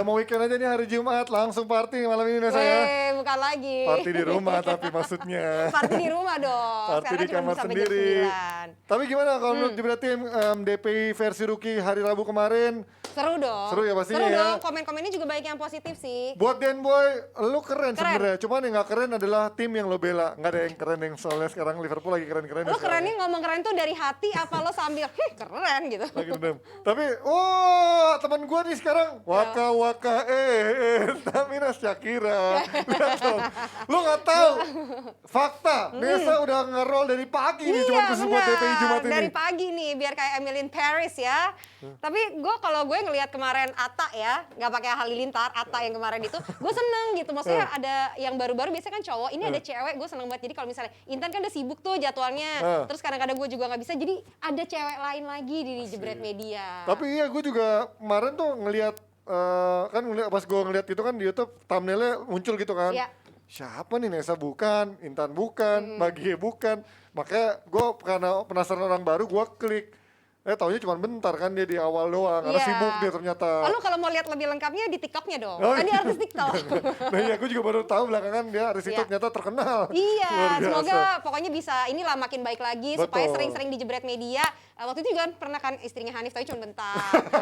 mau weekend aja nih hari Jumat, langsung party malam ini Nesa ya. Bukan lagi. Party di rumah tapi maksudnya. Party di rumah dong. Party di kamar sendiri. Tapi gimana kalau menurut Jebret Tim DPI versi rookie hari Rabu kemarin? Seru dong. Seru ya pastinya Seru ya. dong, komen-komennya juga banyak yang positif sih. Buat Den Boy, lu keren sebenarnya. Cuman yang gak keren adalah tim yang lo bela. Gak ada yang keren yang soalnya sekarang Liverpool lagi keren-keren. Lo kerennya ngomong keren tuh dari hati apa lo sambil keren gitu. Lagi dendam. Tapi, teman gue nih sekarang waka Tamina Shakira. Lihat dong. Lu gak tahu fakta. Nesa udah nge-roll dari pagi nih cuma khusus buat DPI Jumat ini. Dari pagi nih biar kayak Emily in Paris ya. Tapi kalau gue ngelihat kemarin Atta ya, nggak pakai Halilintar, Atta yang kemarin itu, gue seneng gitu. Maksudnya ada yang baru-baru biasanya kan cowok, ini ada cewek, gue seneng banget. Jadi kalau misalnya Intan kan udah sibuk tuh jadwalnya, terus kadang-kadang gue juga nggak bisa, jadi ada cewek lain lagi di Jebret Media. Tapi iya gue juga kemarin tuh ngelihat pas gue ngeliat itu kan di YouTube thumbnailnya muncul gitu kan. Iya. Siapa nih Nesa bukan, Intan bukan, Bagie bukan. Makanya gue karena penasaran orang baru gue klik. Taunya cuma bentar kan dia di awal doang, karena sibuk dia ternyata. Lalu kalau mau lihat lebih lengkapnya di TikToknya dong, Oh, kan dia artis TikTok. Nah iya, aku juga baru tahu belakangan dia artis TikTok ternyata terkenal. Iya, semoga pokoknya bisa inilah makin baik lagi. Betul. Supaya sering-sering di Jebret Media. Waktu itu juga pernah kan istrinya Hanif, tapi cuma bentar.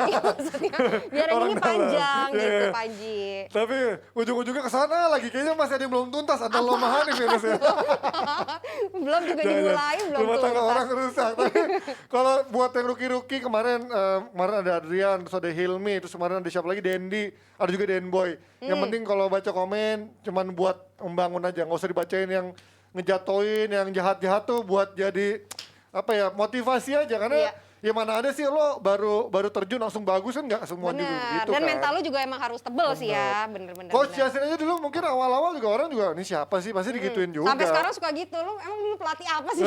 Iya, maksudnya biar ini panjang gitu, Panji. Tapi ujung-ujungnya kesana lagi, kayaknya masih ada yang belum tuntas, ada loma Hanif ya Nes ya. Belum juga dimulai, belum rumah tangga tuntas. orang rusak. Tapi kalau buat yang rookie kemarin ada Adrian, terus ada Hilmi, terus kemarin ada siapa lagi, Dendi, ada juga Denboy. Yang penting kalau baca komen cuman buat membangun aja, nggak usah dibacain yang ngejatoin, yang jahat-jahat tuh buat jadi motivasi aja, karena ya mana ada sih lo baru terjun langsung bagus kan, nggak semua juga gitu. Dan kan. mental lo juga emang harus tebel sih ya, bener-bener. Coach Yasin aja dulu mungkin awal-awal juga orang juga, ini siapa sih, pasti digituin juga. Sampai sekarang suka gitu, lo emang dulu pelatih apa sih?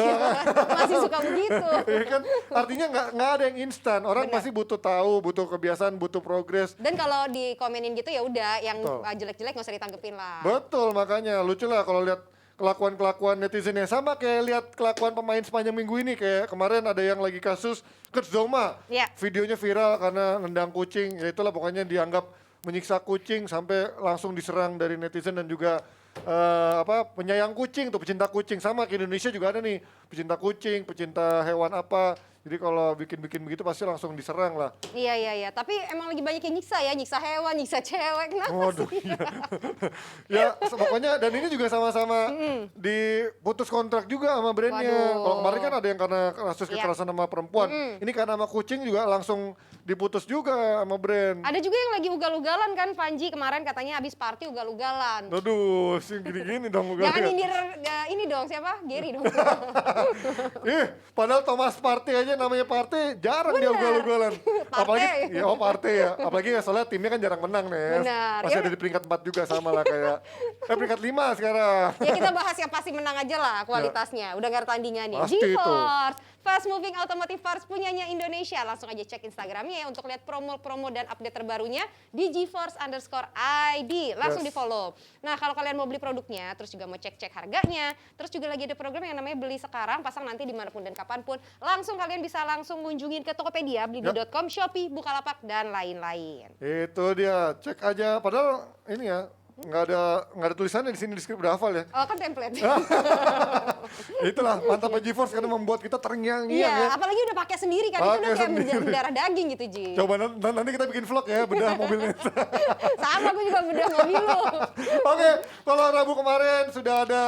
Masih suka begitu. Ya kan, artinya nggak ada yang instan, orang pasti butuh tahu, butuh kebiasaan, butuh progres. Dan kalau dikomenin gitu ya udah, yang jelek-jelek nggak usah ditanggepin lah. Betul, makanya lucu lah kalau lihat kelakuan netizennya. Sama kayak lihat kelakuan pemain sepanjang minggu ini. Kayak kemarin ada yang lagi kasus Kurt Zouma. Videonya viral karena nendang kucing. Ya itulah pokoknya dianggap menyiksa kucing sampai langsung diserang dari netizen dan juga penyayang kucing tuh, pecinta kucing. Sama ke Indonesia juga ada nih pecinta kucing, pecinta hewan apa. Jadi kalau bikin begitu pasti langsung diserang lah. Iya. Tapi emang lagi banyak yang nyiksa hewan, nyiksa cewek. Kenapa sih? Ya pokoknya, dan ini juga sama-sama diputus kontrak juga sama brandnya. Kalau kemarin kan ada yang karena kasus kekerasan sama perempuan. Ini karena sama kucing juga langsung diputus juga sama brand. Ada juga yang lagi ugal-ugalan kan, Panji kemarin katanya abis party ugal-ugalan. Aduh, sih gini-gini dong ugal. Jangan ini dong, siapa? Gary dong. Padahal Thomas Partey aja namanya Partey, jarang dia ugal-ugalan. Apalagi, Partey ya. Apalagi ya soalnya timnya kan jarang menang nih. Benar. Masih ada di peringkat 4 juga sama lah kayak, peringkat 5 sekarang. Ya kita bahas yang pasti menang aja lah kualitasnya. Udah gak ada tandingannya. G-Force, Fast Moving Automotive Parts punyanya Indonesia. Langsung aja cek Instagramnya ya untuk lihat promo-promo dan update terbarunya di GeForce_ID. Langsung di follow. Nah kalau kalian mau beli produknya, terus juga mau cek-cek harganya, terus juga lagi ada program yang namanya beli sekarang, pasang nanti dimanapun dan kapanpun. Langsung kalian bisa langsung kunjungin ke Tokopedia, Blibli.com, Shopee, Bukalapak, dan lain-lain. Itu dia, cek aja. Padahal ini ya, nggak ada tulisannya di sini, di skrip udah hafal ya. Oh kan template. Itulah mantapnya GeForce karena membuat kita terngiang-ngiang ya. Apalagi udah pakai sendiri kan, itu udah kayak mendarah daging gitu Ji. Coba nanti kita bikin vlog ya, bedah mobilnya. Sama, gue juga bedah mobil lo. Oke, kalau Rabu kemarin sudah ada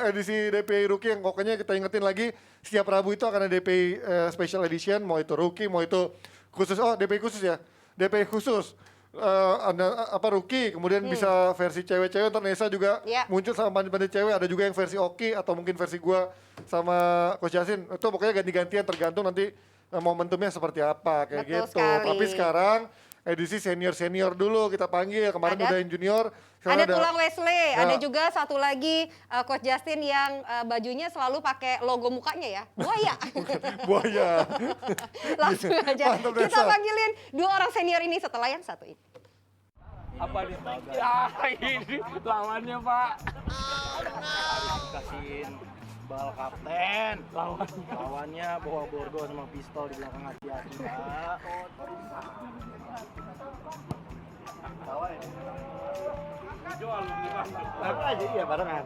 edisi DPI Rookie yang pokoknya kita ingetin lagi, setiap Rabu itu akan ada DPI Special Edition, mau itu Rookie, mau itu khusus, DPI khusus ya, DPI khusus. Ada rookie, kemudian bisa versi cewek-cewek, ntar Nesa juga muncul sama pandai-pandai cewek, ada juga yang versi Oki atau mungkin versi gua sama Coach Yasin. Itu pokoknya ganti-gantian tergantung nanti momentumnya seperti apa kayak Betul gitu. sekali. Tapi sekarang edisi senior dulu kita panggil, kemarin udah yang junior. Ada Tulang Wesley, ada juga satu lagi Coach Justin yang bajunya selalu pakai logo mukanya ya, buaya. Buaya. Langsung aja kita panggilin dua orang senior ini setelah yang satu ini. Apa nih? Ya ini lawannya Pak. Harus dikasihin bal kapten. Lawannya bawa borgo sama pistol di belakang hati-hati Pak. Apa aja iya barengan.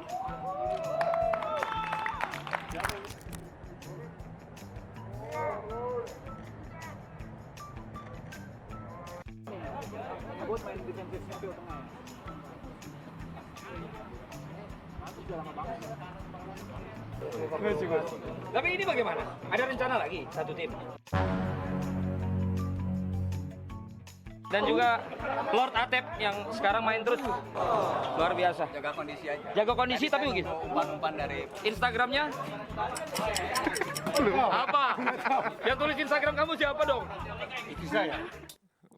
Tapi ini bagaimana? Ada rencana lagi satu tim? Dan juga Lord Atep yang sekarang main terus luar biasa. Jaga kondisi aja. Jaga kondisi tapi begitu. Umpan-umpan dari Instagramnya apa? Yang tulis Instagram kamu siapa dong? Itu saya.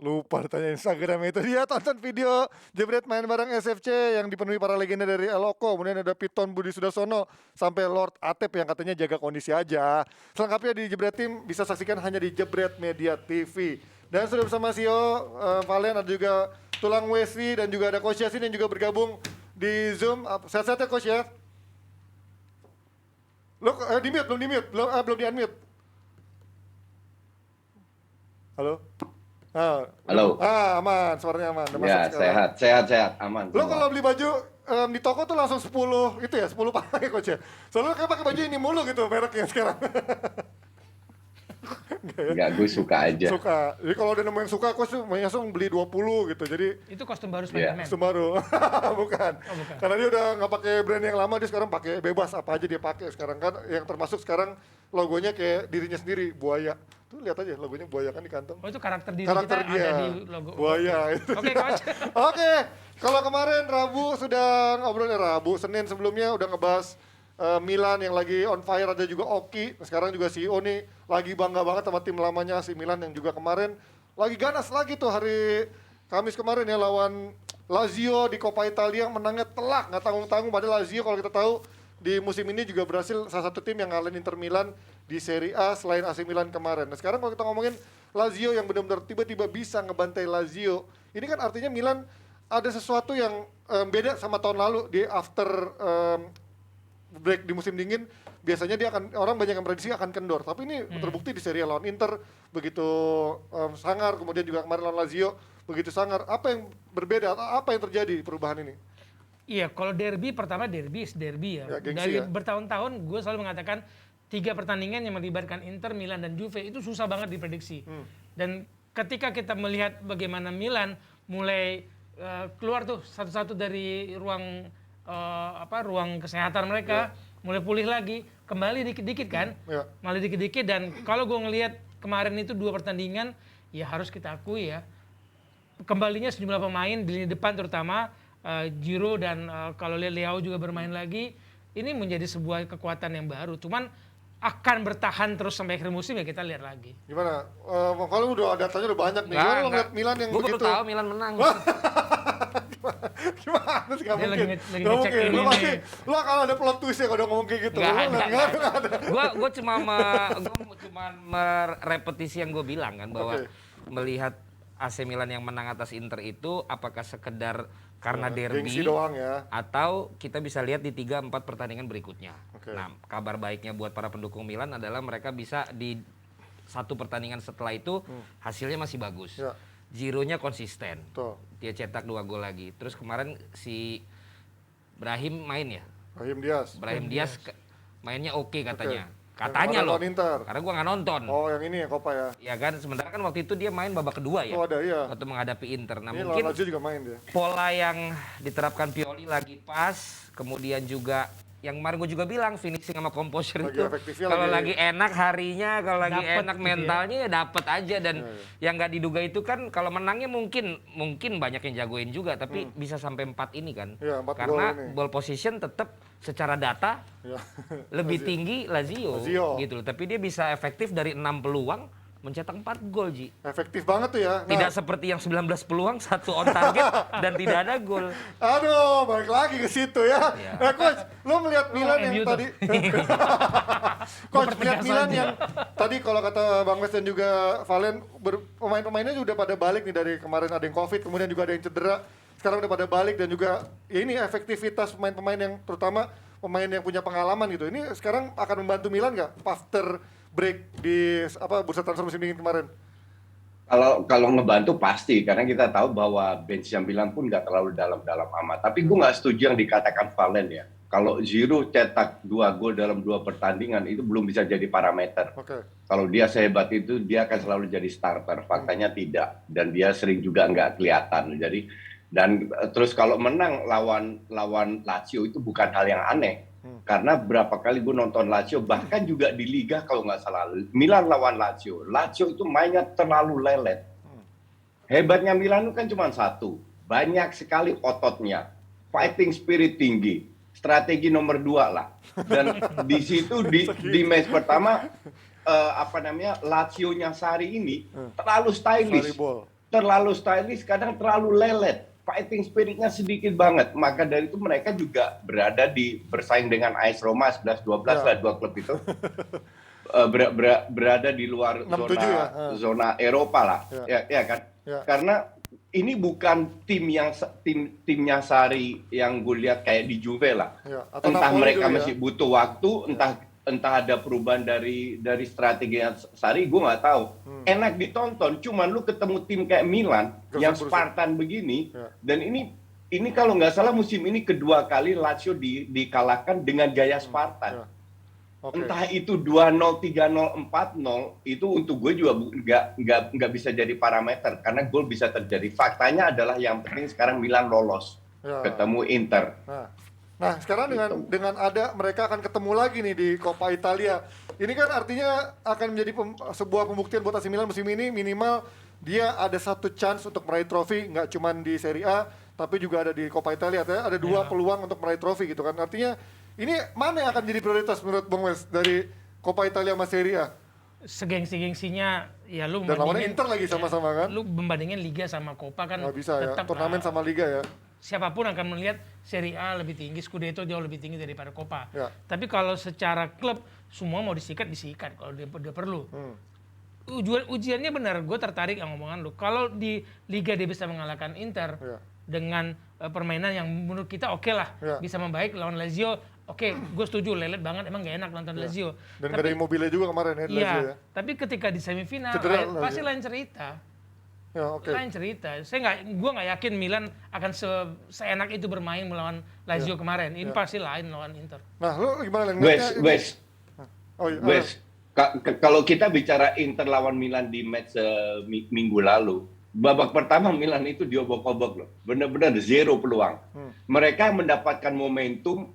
Lupa tanya Instagram itu. Dia tonton video Jebret main bareng SFC yang dipenuhi para legenda dari Eloko. Kemudian ada Piton Budi Sudarsono sampai Lord Atep yang katanya jaga kondisi aja. Selengkapnya di Jebret Tim bisa saksikan hanya di Jebret Media TV. Dan sudah bersama CEO Valen, ada juga Tulang Wesley dan juga ada Coach Yasin yang juga bergabung di Zoom. Sehat-sehat ya Coach ya? Lo di-mute, belum di-mute, belum di-unmute. Halo? Halo. Aman, suaranya aman. Udah Ya, masuk sekarang. sehat, aman. Lo semua. kalau beli baju di toko tuh langsung 10, itu ya, 10 pakai Coach ya? Soalnya lo kayak pakai baju ini mulu gitu mereknya sekarang. Enggak, gue suka aja. Suka. Jadi kalau udah nemu yang suka, Coach tuh langsung beli 20 gitu. Jadi Itu kostum baru Iya. Spider-Man. kostum baru. Bukan. Oh, bukan. Karena dia udah nggak pakai brand yang lama, dia sekarang pakai bebas apa aja dia pakai sekarang kan. Yang termasuk sekarang logonya kayak dirinya sendiri, buaya. Tuh lihat aja logonya buaya kan di kantong. Oh itu karakter diri Karakter kita dia ada di logo. buaya itu. Oke, dia. Coach. Oke, kalau kemarin Rabu sudah ngobrolnya Rabu, Senin sebelumnya udah ngebahas Milan yang lagi on fire, ada juga Oki. Sekarang juga CEO nih lagi bangga banget sama tim lamanya AC Milan yang juga kemarin lagi ganas lagi tuh hari Kamis kemarin ya lawan Lazio di Coppa Italia, menangnya telak, nggak tanggung-tanggung. Padahal Lazio kalau kita tahu di musim ini juga berhasil salah satu tim yang ngalahin Inter Milan di Serie A selain AC Milan kemarin. Nah sekarang kalau kita ngomongin Lazio yang benar-benar tiba-tiba bisa ngebantai Lazio, ini kan artinya Milan ada sesuatu yang beda sama tahun lalu di after break di musim dingin. Biasanya dia akan, orang banyak yang prediksi akan kendor, tapi ini terbukti di Serie A lawan Inter begitu sangar, kemudian juga kemarin lawan Lazio begitu sangar. Apa yang berbeda, apa yang terjadi perubahan ini? Iya, kalau derby pertama derby ya. Ya, gengsi Dari ya. bertahun-tahun gue selalu mengatakan 3 pertandingan yang melibatkan Inter, Milan dan Juve itu susah banget diprediksi. Dan ketika kita melihat bagaimana Milan mulai keluar tuh satu-satu dari ruang ruang kesehatan mereka, mulai pulih lagi, kembali dikit-dikit kan, Ya. malah dikit-dikit. Dan kalau gue ngelihat kemarin itu 2 pertandingan, ya harus kita akui ya, kembalinya sejumlah pemain di lini depan terutama Giroud dan kalau lihat Leao juga bermain lagi, ini menjadi sebuah kekuatan yang baru. Cuman akan bertahan terus sampai akhir musim ya kita lihat lagi. Gimana? Kalau udah datanya udah banyak nih. Lo ngeliat Milan yang Gue baru begitu. tahu Milan menang. Gimana sih? Gak Dia mungkin. lagi Gak ngecek mungkin. ini Lo nih. pasti, lo kalau ada plot twist ya kalau udah ngomong kayak gitu. Nggak Lo ada, nggak nggak ada. Gue cuma merepetisi yang gue bilang kan bahwa Oke. melihat AC Milan yang menang atas Inter itu apakah sekedar karena Gengsi derby doang ya. atau kita bisa lihat di 3-4 pertandingan berikutnya. Oke. Nah, kabar baiknya buat para pendukung Milan adalah mereka bisa di satu pertandingan setelah itu hasilnya masih bagus. Ya. Giroud-nya konsisten. Tuh, Dia cetak 2 gol lagi. Terus kemarin si Brahim main ya. Brahim Diaz. Brahim Diaz mainnya oke katanya. Oke. Katanya Yang loh. lawan Inter. Karena gua nggak nonton. Oh, yang ini ya Copa ya. Ya kan, sementara kan waktu itu dia main babak kedua ya. Oh, ada iya. Waktu menghadapi Inter. Nah, Ini lawan mungkin Lazio juga main dia. pola yang diterapkan Pioli lagi pas, kemudian juga yang kemarin gue juga bilang finishing sama composure Lagi itu efektifnya kalau lagi- lagi enak harinya, kalau lagi Dapet enak gitu ya. mentalnya ya dapat aja. Dan Iya, yang nggak diduga itu kan kalau menangnya mungkin banyak yang jagoin juga, tapi bisa sampai 4 ini kan. Iya, 4 Karena gol ini. ball position tetap secara data Ya. lebih tinggi Lazio Lazio. gitu loh. Tapi dia bisa efektif dari 6 peluang mencetak 4 gol, Ji. Efektif banget tuh ya. Nah, Tidak seperti yang 19 peluang, 1 on target dan tidak ada gol. aduh, balik lagi ke situ ya. Iya. Nah, Coach, lo melihat Milan yang MU tuh. tadi. Coach, melihat Pertegas Milan aja. yang tadi kalau kata Bang Wes dan juga Valen, pemain-pemainnya juga udah pada balik nih dari kemarin ada yang Covid, kemudian juga ada yang cedera. Sekarang udah pada balik dan juga ya ini efektivitas pemain-pemain yang terutama pemain yang punya pengalaman gitu. Ini sekarang akan membantu Milan nggak after break di bursa transfer musim dingin kemarin? Kalau ngebantu pasti, karena kita tahu bahwa bench yang bilang pun nggak terlalu dalam-dalam amat. Tapi gue nggak setuju yang dikatakan Valen ya. Kalau Giroud cetak 2 gol dalam 2 pertandingan itu belum bisa jadi parameter. Kalau dia sehebat itu, dia akan selalu jadi starter. Faktanya tidak, dan dia sering juga nggak kelihatan. Jadi terus kalau menang lawan Lazio itu bukan hal yang aneh. Karena berapa kali gue nonton Lazio, bahkan juga di Liga kalau nggak salah, Milan lawan Lazio itu mainnya terlalu lelet. Hebatnya Milan itu kan cuma satu, banyak sekali ototnya, fighting spirit tinggi, strategi nomor 2 lah. Dan di situ di match pertama, Lazio-nya Sarri ini terlalu stylish, kadang terlalu lelet. Fighting spiritnya sedikit banget, maka dari itu mereka juga bersaing dengan AS Roma 11-12 lah, 2 klub itu berada di luar zona Eropa lah, ya kan? Karena ini bukan timnya Sarri yang gue lihat kayak di Juve lah. Entah mereka masih butuh waktu, entah ada perubahan dari strategi Sarri, gue nggak tahu. Enak ditonton, cuman lu ketemu tim kayak Milan yang Spartan begini, dan ini kalau nggak salah musim ini kedua kali Lazio dikalahkan dengan gaya Spartan. Entah itu 2-0, 3-0, 4-0, itu untuk gue juga nggak bisa jadi parameter, karena gol bisa terjadi. Faktanya adalah yang penting sekarang Milan lolos, ketemu Inter. Nah, sekarang dengan ada mereka akan ketemu lagi nih di Coppa Italia. Ini kan artinya akan menjadi sebuah pembuktian buat AC Milan musim ini, minimal dia ada satu chance untuk meraih trofi, nggak cuma di Serie A, tapi juga ada di Coppa Italia. Ada 2 peluang untuk meraih trofi gitu kan. Artinya ini mana yang akan jadi prioritas menurut Bang Wes dari Coppa Italia sama Serie A? Segengsi-gengsinya ya lu dan lawannya Inter lagi sama-sama kan? Lu membandingin Liga sama Coppa kan nggak bisa ya, tetap turnamen sama Liga ya. Siapapun akan melihat Serie A lebih tinggi, Scudetto jauh lebih tinggi daripada Coppa. Tapi kalau secara klub semua mau disikat kalau dia perlu. Ujiannya benar, gue tertarik yang ngomongan lu. Kalau di Liga dia bisa mengalahkan Inter dengan permainan yang menurut kita oke lah, bisa membaik lawan Lazio. Oke, gue setuju, lelet banget, emang gak enak nonton Lazio. Dan gak ada Immobile juga kemarin ya, Lazio ya. Tapi ketika di semifinal pasti lain cerita. Lain cerita. Gue nggak yakin Milan akan seenak itu bermain melawan Lazio kemarin. Ini pasti lain lawan Inter. Nah, lu gimana? Wes. Kalau kita bicara Inter lawan Milan di match minggu lalu, babak pertama Milan itu diobok-obok loh. Benar-benar 0 peluang. Mereka mendapatkan momentum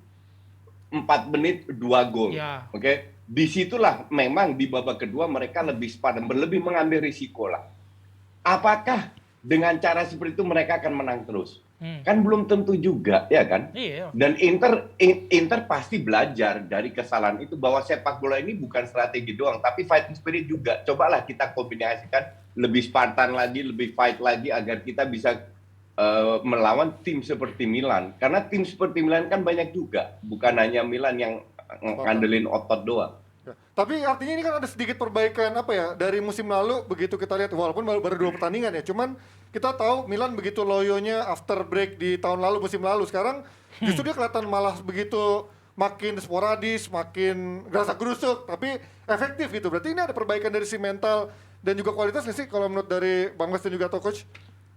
4 menit 2 gol. Oke. Disitulah memang di babak kedua mereka lebih sepadan, lebih mengambil risiko lah. Apakah dengan cara seperti itu mereka akan menang terus? Kan belum tentu juga, ya kan? Dan Inter pasti belajar dari kesalahan itu, bahwa sepak bola ini bukan strategi doang, tapi fighting spirit juga. Cobalah kita kombinasikan lebih Spartan lagi, lebih fight lagi, agar kita bisa melawan tim seperti Milan. Karena tim seperti Milan kan banyak juga, bukan hanya Milan yang ngandelin otot doang. Tapi artinya ini kan ada sedikit perbaikan dari musim lalu, begitu kita lihat, walaupun baru 2 pertandingan ya, cuman kita tahu Milan begitu loyonya after break di tahun lalu, musim lalu. Sekarang justru dia kelihatan malah begitu makin sporadis, makin gerasak-gerusuk, tapi efektif gitu. Berarti ini ada perbaikan dari si mental dan juga kualitas nggak sih kalau menurut dari Bang Wes dan juga atau Coach?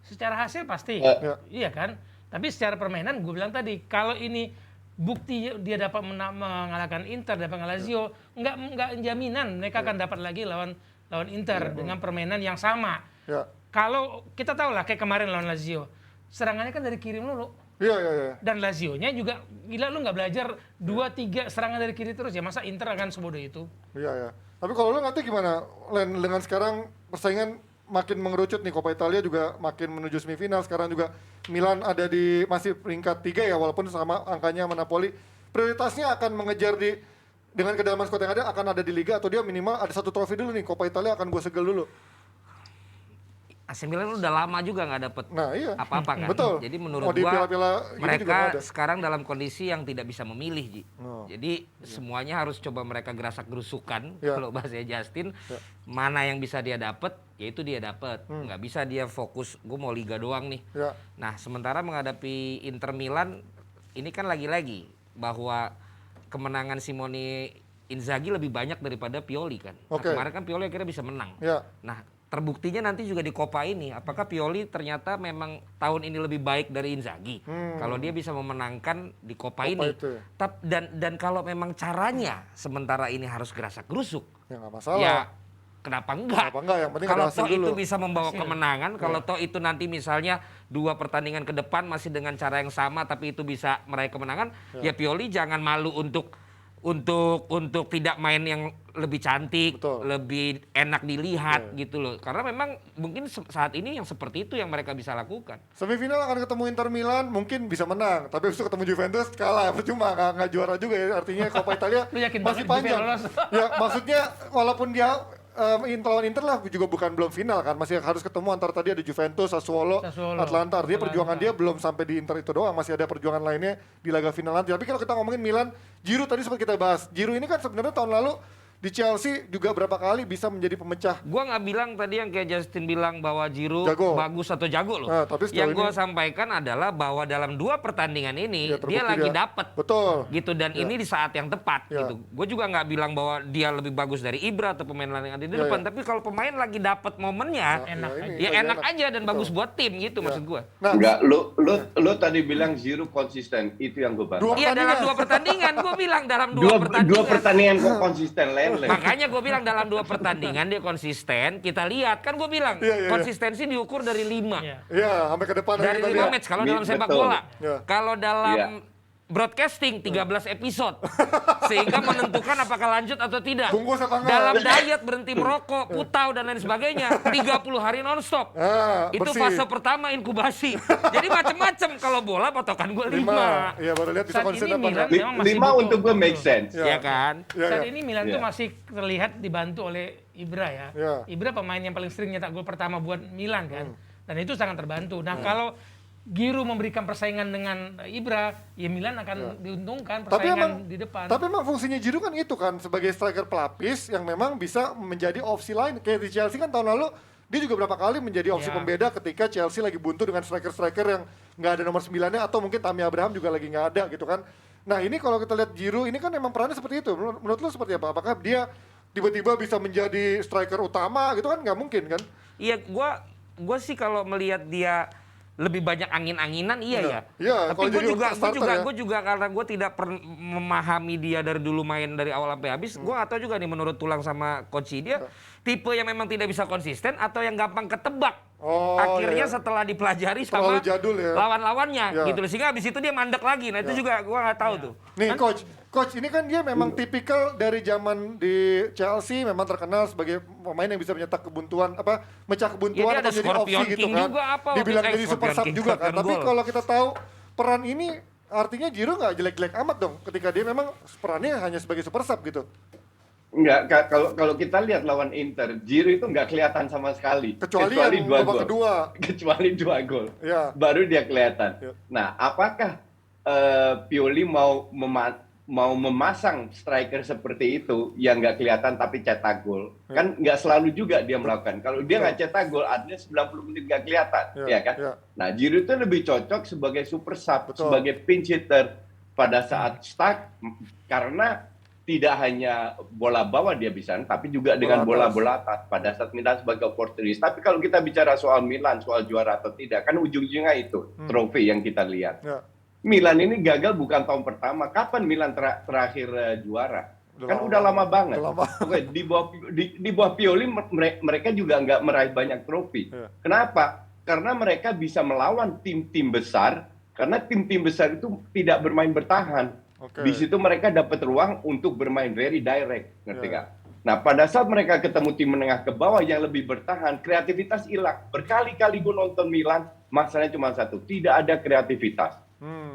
Secara hasil pasti, iya kan? Tapi secara permainan gue bilang tadi, kalau ini bukti dia dapat mengalahkan Inter, dapat Lazio, nggak jaminan mereka akan dapat lagi lawan Inter dengan permainan yang sama. Kalau kita tahu lah kayak kemarin lawan Lazio, serangannya kan dari kiri dulu. Dan Lazio-nya juga, gila lu nggak belajar 2-3 serangan dari kiri terus ya, masa Inter akan sebodoh itu? Tapi kalau lu ngerti gimana, Len, dengan sekarang persaingan makin mengerucut nih, Coppa Italia juga makin menuju semifinal, sekarang juga Milan ada di masih peringkat 3 ya, walaupun sama angkanya sama Napoli. Prioritasnya akan mengejar dengan kedalaman skuad yang ada, akan ada di Liga, atau dia minimal ada 1 trofi dulu nih, Coppa Italia akan gue segel dulu. AC Milan udah lama juga nggak dapet apa-apa kan. Betul. Jadi menurut gua mereka juga sekarang dalam kondisi yang tidak bisa memilih, Ji. Jadi semuanya harus coba mereka gerasak-gerusukan, kalau bahasanya Justin. Mana yang bisa dia dapet, ya itu dia dapet. Nggak bisa dia fokus, gue mau Liga doang nih. Nah, sementara menghadapi Inter Milan, ini kan lagi-lagi bahwa kemenangan Simone Inzaghi lebih banyak daripada Pioli kan. Nah, kemarin kan Pioli akhirnya bisa menang. Nah, terbuktinya nanti juga di Coppa ini. Apakah Pioli ternyata memang tahun ini lebih baik dari Inzaghi? Kalau dia bisa memenangkan di Coppa ini. itu ya. Dan kalau memang caranya sementara ini harus gerasak gerusuk, Ya nggak masalah. ya kenapa enggak? Kenapa enggak? Yang penting Kalau ada hasil toh itu dulu. bisa membawa kemenangan, kalau toh itu nanti misalnya 2 pertandingan ke depan masih dengan cara yang sama tapi itu bisa meraih kemenangan, ya Pioli jangan malu untuk tidak main yang lebih cantik, Betul. lebih enak dilihat gitu loh. Karena memang mungkin saat ini yang seperti itu yang mereka bisa lakukan. Semifinal akan ketemu Inter Milan, mungkin bisa menang. Tapi habis itu ketemu Juventus, kalah. Percuma, nggak juara juga ya. Artinya Coppa Italia Lu yakin masih banget Juve panjang. lolos? Ya, maksudnya walaupun dia lawan Inter lah juga bukan belum final kan. Masih harus ketemu antara tadi ada Juventus, Sassuolo, Atlanta. Artinya perjuangan dia belum sampai di Inter itu doang. Masih ada perjuangan lainnya di laga final nanti. Tapi kalau kita ngomongin Milan, Giroud tadi sempat kita bahas. Giroud ini kan sebenarnya tahun lalu di Chelsea juga berapa kali bisa menjadi pemecah. Gua nggak bilang tadi yang kayak Justin bilang bahwa Giroud Jago. bagus atau jago loh. Tapi sejauh Yang gua ini- sampaikan adalah bahwa dalam 2 pertandingan ini Ya, terbukti dia lagi dia- dapet Betul. gitu dan ini di saat yang tepat Ya. gitu. Gue juga nggak bilang bahwa dia lebih bagus dari Ibra atau pemain lain yang ada di Ya, depan, ya. tapi kalau pemain lagi dapet momennya, Enak ya ini ya lagi enak aja dan Betul. bagus buat tim gitu maksud gue. Nah, Enggak, lu tadi bilang Giroud konsisten, itu yang gue bantah. Dua Iya dalam pertandingan. 2 pertandingan, gue bilang dalam 2 Dua pertandingan. pertandingan kok konsisten lele. Makanya gue bilang dalam 2 pertandingan dia konsisten. Kita lihat kan gue bilang Iya, iya, iya. konsistensi diukur dari 5. Iya. Iya, sampai ke depan Dari kita 5 lihat. match kalau dalam sepak Betul. bola. Ya. Kalau dalam Iya. broadcasting 13 episode sehingga menentukan apakah lanjut atau tidak. Bungkus apa enggak? Dalam diet berhenti merokok, putau dan lain sebagainya 30 hari nonstop. Itu bersih. fase pertama inkubasi. Jadi macam-macam kalau bola patokan gue 5. Iya, baru lihat bisa Saat konsisten ini apa Milan enggak. memang masih 5 butuh- untuk gue make betul. sense. Iya. Ya kan? Iya, Saat iya. ini Milan tuh Iya. masih terlihat dibantu oleh Ibra ya. Iya. Ibra pemain yang paling sering nyetak gol pertama buat Milan kan. Dan itu sangat terbantu. Nah, kalau Giroud memberikan persaingan dengan Ibra, ya Milan akan diuntungkan Tapi persaingan emang, di depan. tapi emang fungsinya Giroud kan itu kan sebagai striker pelapis yang memang bisa menjadi opsi lain. Kayak di Chelsea kan tahun lalu dia juga berapa kali menjadi opsi Ya. pembeda ketika Chelsea lagi buntu dengan striker-striker yang nggak ada nomor 9-nya atau mungkin Tammy Abraham juga lagi nggak ada gitu kan. Nah ini kalau kita lihat Giroud ini kan emang perannya seperti itu. Menurut lu seperti apa? Apakah dia tiba-tiba bisa menjadi striker utama gitu kan? Nggak mungkin kan? Iya, gua sih kalau melihat dia lebih banyak angin-anginan iya ya. Iya, kalau Tapi gue jadi juga starter ya. gue juga karena gue tidak memahami dia dari dulu main dari awal sampai habis. Gue nggak tahu juga nih menurut Tulang sama coach dia tipe yang memang tidak bisa konsisten atau yang gampang ketebak. Oh, Akhirnya iya. setelah dipelajari Terlalu sama jadul ya. lawan-lawannya Ya. gitu loh. Sehingga habis itu dia mandek lagi. Nah itu juga gue nggak tahu tuh. Nih coach ini kan dia memang tipikal dari zaman di Chelsea memang terkenal sebagai pemain yang bisa mencetak kebuntuan apa mecah kebuntuan Ya, dia atau ada jadi Scorpion opsi gitu King kan. juga apa waktu Dibilang itu, jadi super Scorpion sub King, juga kan. Scorpion Tapi goal. kalau kita tahu peran ini artinya Giroud nggak jelek-jelek amat dong ketika dia memang perannya hanya sebagai super sub gitu. Enggak, kalau kita lihat lawan Inter, Giroud itu nggak kelihatan sama sekali. Kecuali yang dua babak gol. kedua. Kecuali 2 gol. Ya. Baru dia kelihatan. Ya. Nah, apakah Pioli mau memasang striker seperti itu yang nggak kelihatan tapi cetak gol? Kan nggak selalu juga dia melakukan. Kalau dia nggak cetak gol, artinya 90 menit nggak kelihatan, Ya, ya kan? ya. Nah, Giroud itu lebih cocok sebagai super sub, Betul. sebagai pinch hitter pada saat stuck karena tidak hanya bola bawah dia bisa, tapi juga dengan Bola bola-bola atas pada saat Milan sebagai opportunis. Tapi kalau kita bicara soal Milan, soal juara atau tidak, kan ujung-ujungnya itu trofi yang kita lihat. Ya. Milan ini gagal bukan tahun pertama. Kapan Milan terakhir juara? Kan udah lama banget. Udah lama. Oke, di bawah Pioli mereka juga nggak meraih banyak trofi. Ya. Kenapa? Karena mereka bisa melawan tim-tim besar. Karena tim-tim besar itu tidak bermain bertahan. Oke. Di situ mereka dapat ruang untuk bermain very direct, ngerti Ya. nggak? Nah, pada saat mereka ketemu tim menengah ke bawah yang lebih bertahan, kreativitas hilang. Berkali-kali gue nonton Milan, masalahnya cuma satu, tidak ada kreativitas.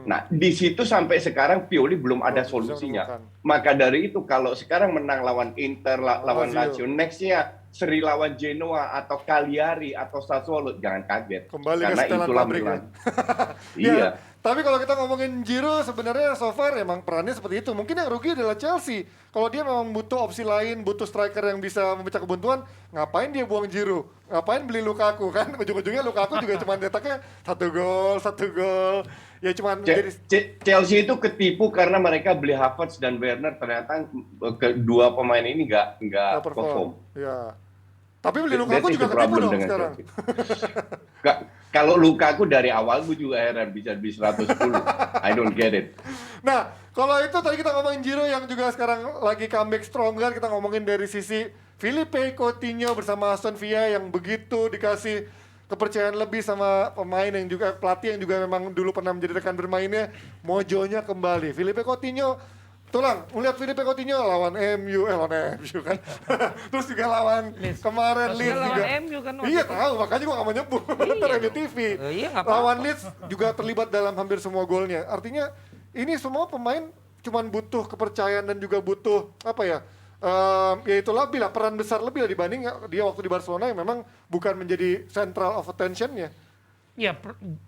Nah, di situ sampai sekarang Pioli belum ada Belum bisa solusinya. menemukan. Maka dari itu, kalau sekarang menang lawan Inter, lawan Lazio, next-nya seri lawan Genoa atau Cagliari atau Sassuolo, jangan kaget. Kembali ke karena setelan itulah pabrik Milan. ya. Iya. Tapi kalau kita ngomongin Giroud sebenarnya so far emang perannya seperti itu. Mungkin yang rugi adalah Chelsea. Kalau dia memang butuh opsi lain, butuh striker yang bisa memecah kebuntuan, ngapain dia buang Giroud? Ngapain beli Lukaku kan? Ujung-ujungnya Lukaku juga cuma cetaknya 1 gol. Ya cuma jadi Chelsea itu ketipu karena mereka beli Havertz dan Werner, ternyata kedua pemain ini nggak perform. Ya. Tapi beli That Lukaku is juga the ketipu problem dong dengan sekarang. Chelsea. Kalau Lukaku dari awal gue juga heran bisa beli 110. I don't get it. Nah, kalau itu tadi kita ngomongin Giro yang juga sekarang lagi comeback stronger, kita ngomongin dari sisi Filipe Coutinho bersama Aston Villa yang begitu dikasih kepercayaan lebih sama pemain yang juga pelatih yang juga memang dulu pernah menjadi rekan bermainnya, mojonya kembali. Filipe Coutinho tulang, melihat Filipe Coutinho lawan lawan MU kan. Terus juga lawan kemarin Terus Leeds dia lawan juga. MU kan waktu Iya itu. tahu, makanya gua gak mau nyebut. Ntar MU TV. Iya, nggak apa-apa. Lawan Leeds juga terlibat dalam hampir semua golnya. Artinya ini semua pemain cuman butuh kepercayaan dan juga butuh apa ya? Ya itu lebih lah, peran besar lebih lah dibanding dia waktu di Barcelona yang memang bukan menjadi central of attention-nya. Ya,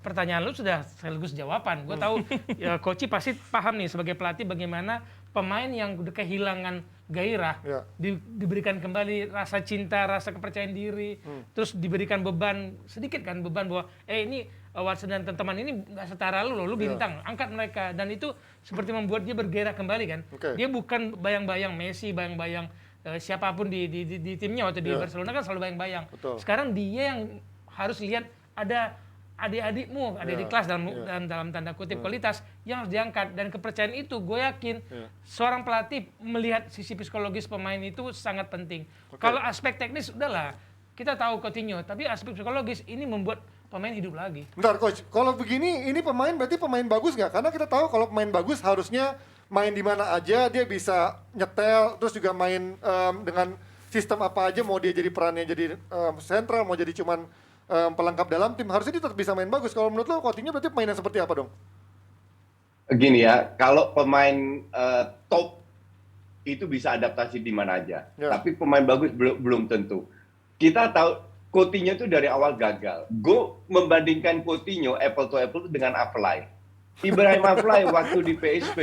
pertanyaan lu sudah sekaligus jawaban. Gue tahu ya, Coach pasti paham nih sebagai pelatih bagaimana pemain yang udah kehilangan gairah Ya. diberikan kembali rasa cinta, rasa kepercayaan diri, terus diberikan beban sedikit kan, beban bahwa ini Watson dan teman-teman ini nggak setara lu loh, lu bintang, angkat mereka, dan itu seperti membuat dia bergairah kembali kan. Oke. Dia bukan bayang-bayang Messi, bayang-bayang siapapun di timnya waktu di Ya. Barcelona kan selalu bayang-bayang. Betul. Sekarang dia yang harus lihat ada adik-adikmu, adik-adik kelas dalam tanda kutip kualitas yang harus diangkat, dan kepercayaan itu gue yakin seorang pelatih melihat sisi psikologis pemain itu sangat penting. Kalau aspek teknis udahlah kita tahu Coutinho, tapi aspek psikologis ini membuat pemain hidup lagi. Bentar coach, kalau begini ini pemain berarti pemain bagus nggak? Karena kita tahu kalau pemain bagus harusnya main di mana aja dia bisa nyetel, terus juga main dengan sistem apa aja, mau dia jadi perannya jadi sentral, mau jadi cuman pelengkap dalam tim, harusnya dia tetap bisa main bagus. Kalau menurut lo Coutinho berarti pemain yang seperti apa dong? Gini ya, kalau pemain top itu bisa adaptasi di mana aja. Ya. Tapi pemain bagus belum tentu. Kita tahu Coutinho itu dari awal gagal. Gue membandingkan Coutinho apple to apple dengan Afellay. Ibrahim Afellay waktu di PSV.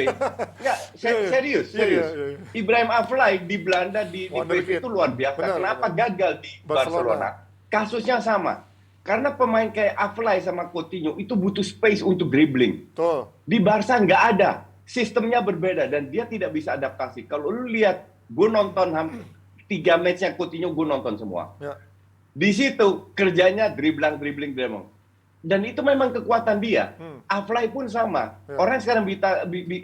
Enggak, serius. Iya. Ibrahim Afellay di Belanda di PSV itu luar biasa. Benar, Kenapa benar. gagal di Barcelona? Kasusnya sama. Karena pemain kayak Afellay sama Coutinho itu butuh space untuk dribbling. Tuh. Di Barca nggak ada. Sistemnya berbeda dan dia tidak bisa adaptasi. Kalau lu lihat, gue nonton 3 matchnya Coutinho, gue nonton semua. Ya. Di situ kerjanya dribbling. Dan itu memang kekuatan dia. Afellay pun sama. Ya. Orang sekarang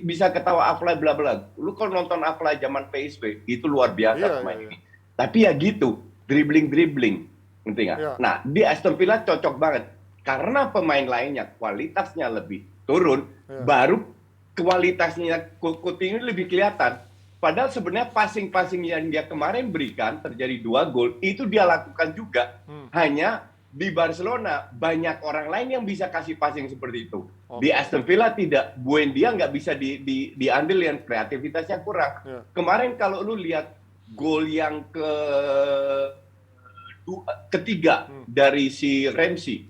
bisa ketawa Afellay bla bla. Lu kalau nonton Afellay zaman PSV, itu luar biasa Iya, pemain iya. ini. Tapi ya gitu, dribbling. Ngerti nggak? Ya. Nah, di Aston Villa cocok banget. Karena pemain lainnya kualitasnya lebih turun, Ya. baru kualitasnya Coutinho lebih kelihatan. Padahal sebenarnya passing-passing yang dia kemarin berikan, terjadi 2 gol, itu dia lakukan juga. Hanya di Barcelona, banyak orang lain yang bisa kasih passing seperti itu. Di Aston Villa tidak. Buendia nggak bisa diambil, yang kreativitasnya kurang. Ya. Kemarin kalau lu lihat gol yang ketiga dari si Ramsey,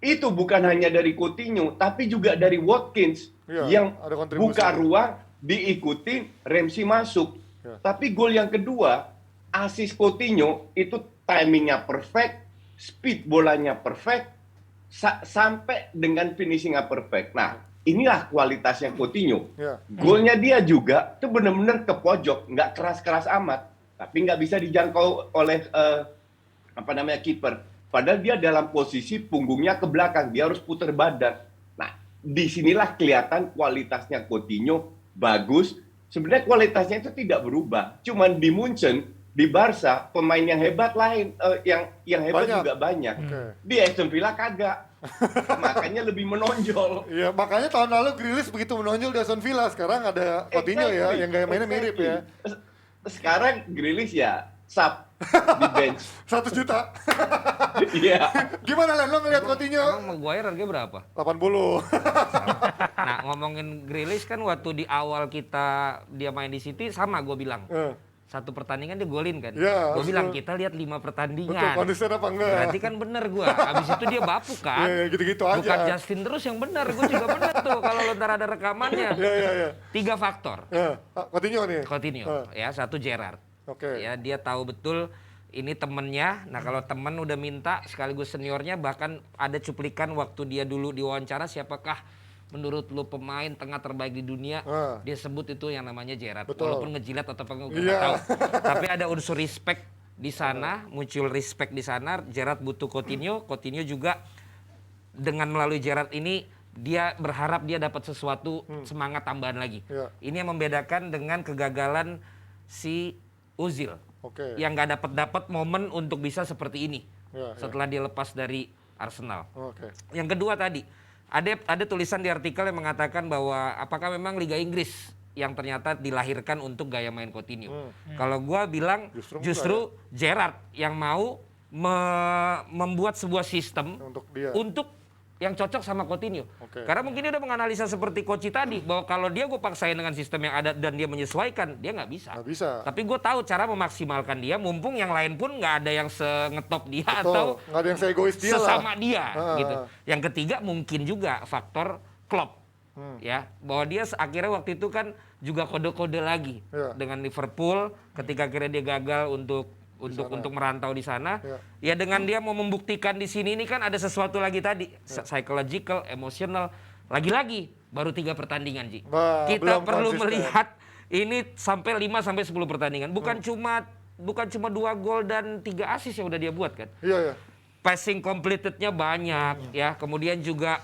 itu bukan hanya dari Coutinho tapi juga dari Watkins yang ada kontribusi. buka ruang, diikuti Ramsey masuk. Tapi gol yang kedua, asis Coutinho itu timingnya perfect, speed bolanya perfect, sampai dengan finishingnya perfect. Nah, inilah kualitasnya Coutinho. Golnya dia juga itu benar-benar ke pojok, nggak keras-keras amat, tapi nggak bisa dijangkau oleh kiper. Padahal dia dalam posisi punggungnya ke belakang, dia harus putar badan. Nah, disinilah kelihatan kualitasnya Coutinho bagus. Sebenarnya kualitasnya itu tidak berubah. Cuman di Munchen, di Barca, pemain yang hebat lain, yang hebat Banyak. juga banyak. Di Aston Villa kagak. Makanya lebih menonjol. Iya, makanya tahun lalu Grealish begitu menonjol di Aston Villa, sekarang ada Coutinho ya, yang gaya mainnya mirip ya. Sekarang Grealish ya sub di bench. 1 juta. Iya. Gimana Len, lo ngeliat Coutinho? Emang Maguire harganya berapa? 80. Nah, ngomongin Grealish kan waktu di awal dia main di City sama gue bilang. Satu pertandingan dia golin kan. Ya, Gue bilang betul. kita lihat 5 Betul, pertandingan. konsisten apa enggak? Berarti kan bener gue. Abis itu dia bapuk kan. Iya, gitu-gitu aja. Bukan Justin terus yang benar. Gue juga bener tuh kalau lo ntar ada rekamannya. Iya. 3 faktor. Coutinho nih. Coutinho, ya 1 Gerrard. Oke. Ya dia tahu betul ini temennya. Nah kalau temen udah minta sekaligus seniornya, bahkan ada cuplikan waktu dia dulu diwawancara, siapakah menurut lu pemain tengah terbaik di dunia, dia sebut itu yang namanya Gerrard. Betul. Walaupun ngejilat atau apa gue Iya. nggak tahu. Tapi ada unsur respect di sana, muncul respect di sana. Gerrard butuh Coutinho, Coutinho juga dengan melalui Gerrard ini dia berharap dia dapat sesuatu semangat tambahan lagi. Ya. Ini yang membedakan dengan kegagalan si Ozil Oke. yang nggak dapat momen untuk bisa seperti ini Ya, ya. setelah dia lepas dari Arsenal. Oke. Yang kedua tadi ada tulisan di artikel yang mengatakan bahwa apakah memang Liga Inggris yang ternyata dilahirkan untuk gaya main Coutinho. Kalau gua bilang justru Gerrard yang mau membuat sebuah sistem Untuk dia. untuk yang cocok sama Coutinho. Oke. Karena mungkin dia udah menganalisa seperti Koci tadi bahwa kalau dia gue paksain dengan sistem yang ada dan dia menyesuaikan, dia nggak bisa. Nggak bisa. Tapi gue tahu cara memaksimalkan dia, mumpung yang lain pun nggak ada yang sengetop dia Betul. atau Nggak ada yang seegois dia lah. sesama dia Ah. gitu. Yang ketiga mungkin juga faktor Klopp. Ya, bahwa dia akhirnya waktu itu kan juga kode-kode lagi Ya. dengan Liverpool ketika akhirnya dia gagal untuk merantau di sana. Ya dengan dia mau membuktikan di sini ini kan ada sesuatu lagi tadi, psychological, emotional. Lagi-lagi baru 3 pertandingan, Ji. Wah, Kita belum perlu konsisten. melihat ini sampai 5 sampai 10 pertandingan. Bukan cuma 2 gol dan 3 assist yang udah dia buat kan. Iya, iya. Passing completed-nya banyak ya, kemudian juga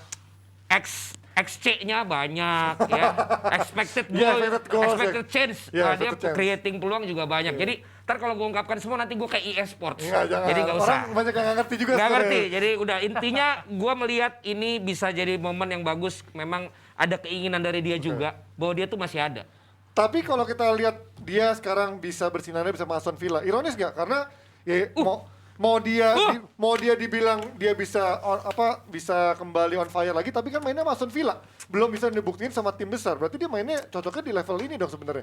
XC-nya banyak ya, expected Iya, goal, expected goals, expected ya. chance, Iya, dia expected chance. creating peluang juga banyak. Jadi ntar kalau gue ungkapkan semua nanti gue kayak EA Sports, Enggak, jangan. jadi nggak usah. Orang banyak yang nggak ngerti juga Nggak sebenarnya. ngerti, jadi udah intinya gue melihat ini bisa jadi momen yang bagus. Memang ada keinginan dari dia juga bahwa dia tuh masih ada. Tapi kalau kita lihat dia sekarang bisa bersinarnya bisa sama Aston Villa, ironis nggak? Karena ya, mau dia dibilang dia bisa bisa kembali on fire lagi, tapi kan mainnya sama Aston Villa, belum bisa dibuktiin sama tim besar. Berarti dia mainnya cocoknya di level ini dong sebenarnya.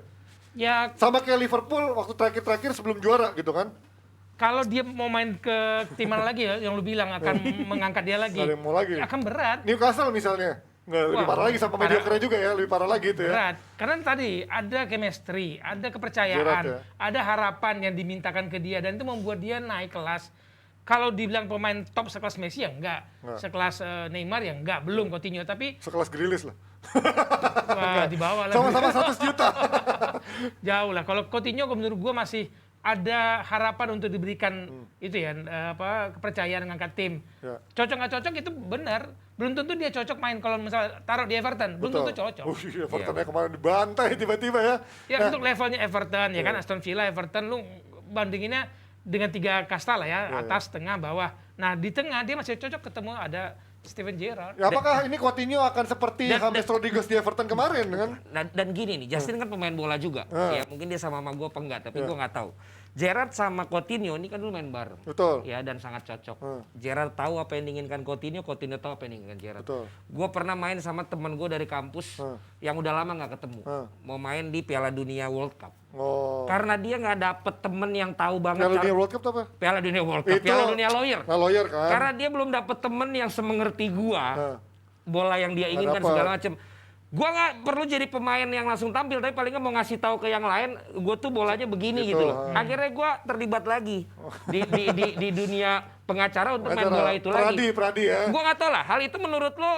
Ya Sama kayak Liverpool waktu terakhir sebelum juara gitu kan? kalau dia mau main ke tim mana lagi ya, yang lu bilang akan mengangkat dia lagi, Nggak ada yang mau lagi. akan berat. Newcastle misalnya, nggak lebih Wah, parah lagi sama parah. mediocre juga ya, lebih parah lagi itu ya. Berat. Karena tadi ada chemistry, ada kepercayaan, Gerrard ya. ada harapan yang dimintakan ke dia dan itu membuat dia naik kelas. Kalau dibilang pemain top sekelas Messi ya enggak, sekelas Neymar ya enggak, belum Coutinho, tapi Sekelas Grealish lah. wah, di bawah lah. Sama-sama 100 juta. Jauh lah. Kalau Coutinho menurut gua masih ada harapan untuk diberikan itu ya kepercayaan mengangkat tim. Ya. Cocok nggak cocok itu benar. Belum tentu dia cocok main kalau misalnya taruh di Everton, belum tentu cocok. Evertonnya kemarin dibantai tiba-tiba ya. Ya untuk levelnya Everton ya kan, Aston Villa, Everton lu bandinginnya dengan 3 kasta lah ya, atas, tengah, bawah. Nah di tengah dia masih cocok ketemu ada Steven Gerrard. Ya, apakah ini Coutinho akan seperti James Rodriguez di Everton kemarin kan? Dan gini nih, Justin kan pemain bola juga. Ya mungkin dia sama gue apa enggak, tapi gue nggak tahu. Gerrard sama Coutinho ini kan dulu main bareng. Betul. Ya dan sangat cocok. Gerrard tahu apa yang diinginkan Coutinho, Coutinho tahu apa yang diinginkan Gerrard. Betul. Gue pernah main sama temen gue dari kampus yang udah lama nggak ketemu. Mau main di Piala Dunia World Cup. Oh. Karena dia nggak dapet temen yang tahu banget Piala Dunia World Cup itu apa? Piala Dunia World Cup, Itu- Piala Dunia Lawyer. Nah, lawyer kan. Karena dia belum dapet temen yang semengerti gua, bola yang dia inginkan dapet. segala macam. Gua nggak perlu jadi pemain yang langsung tampil, tapi paling nggak mau ngasih tahu ke yang lain, gua tuh bolanya begini gitu loh. Akhirnya gua terlibat lagi di dunia pengacara untuk main bola itu lagi. Pradi ya. Gua nggak tahu lah, hal itu menurut lo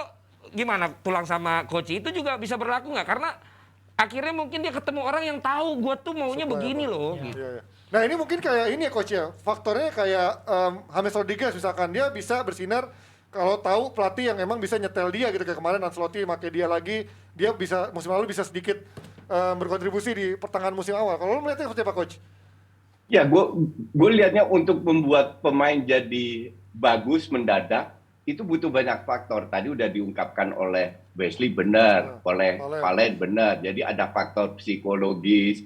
gimana? Tulang sama coach itu juga bisa berlaku nggak? Karena akhirnya mungkin dia ketemu orang yang tahu gua tuh maunya begini loh. Gitu. Iya, iya. Nah ini mungkin kayak ini ya coach ya, faktornya kayak James Rodriguez misalkan dia bisa bersinar kalau tahu pelatih yang emang bisa nyetel dia gitu, kayak kemarin Ancelotti pakai dia lagi, dia bisa musim lalu bisa sedikit berkontribusi di pertengahan musim awal. Kalau lu melihatnya seperti apa coach? Ya, gue lihatnya untuk membuat pemain jadi bagus mendadak itu butuh banyak faktor. Tadi udah diungkapkan oleh Wesley benar, oleh Valen benar. Jadi ada faktor psikologis,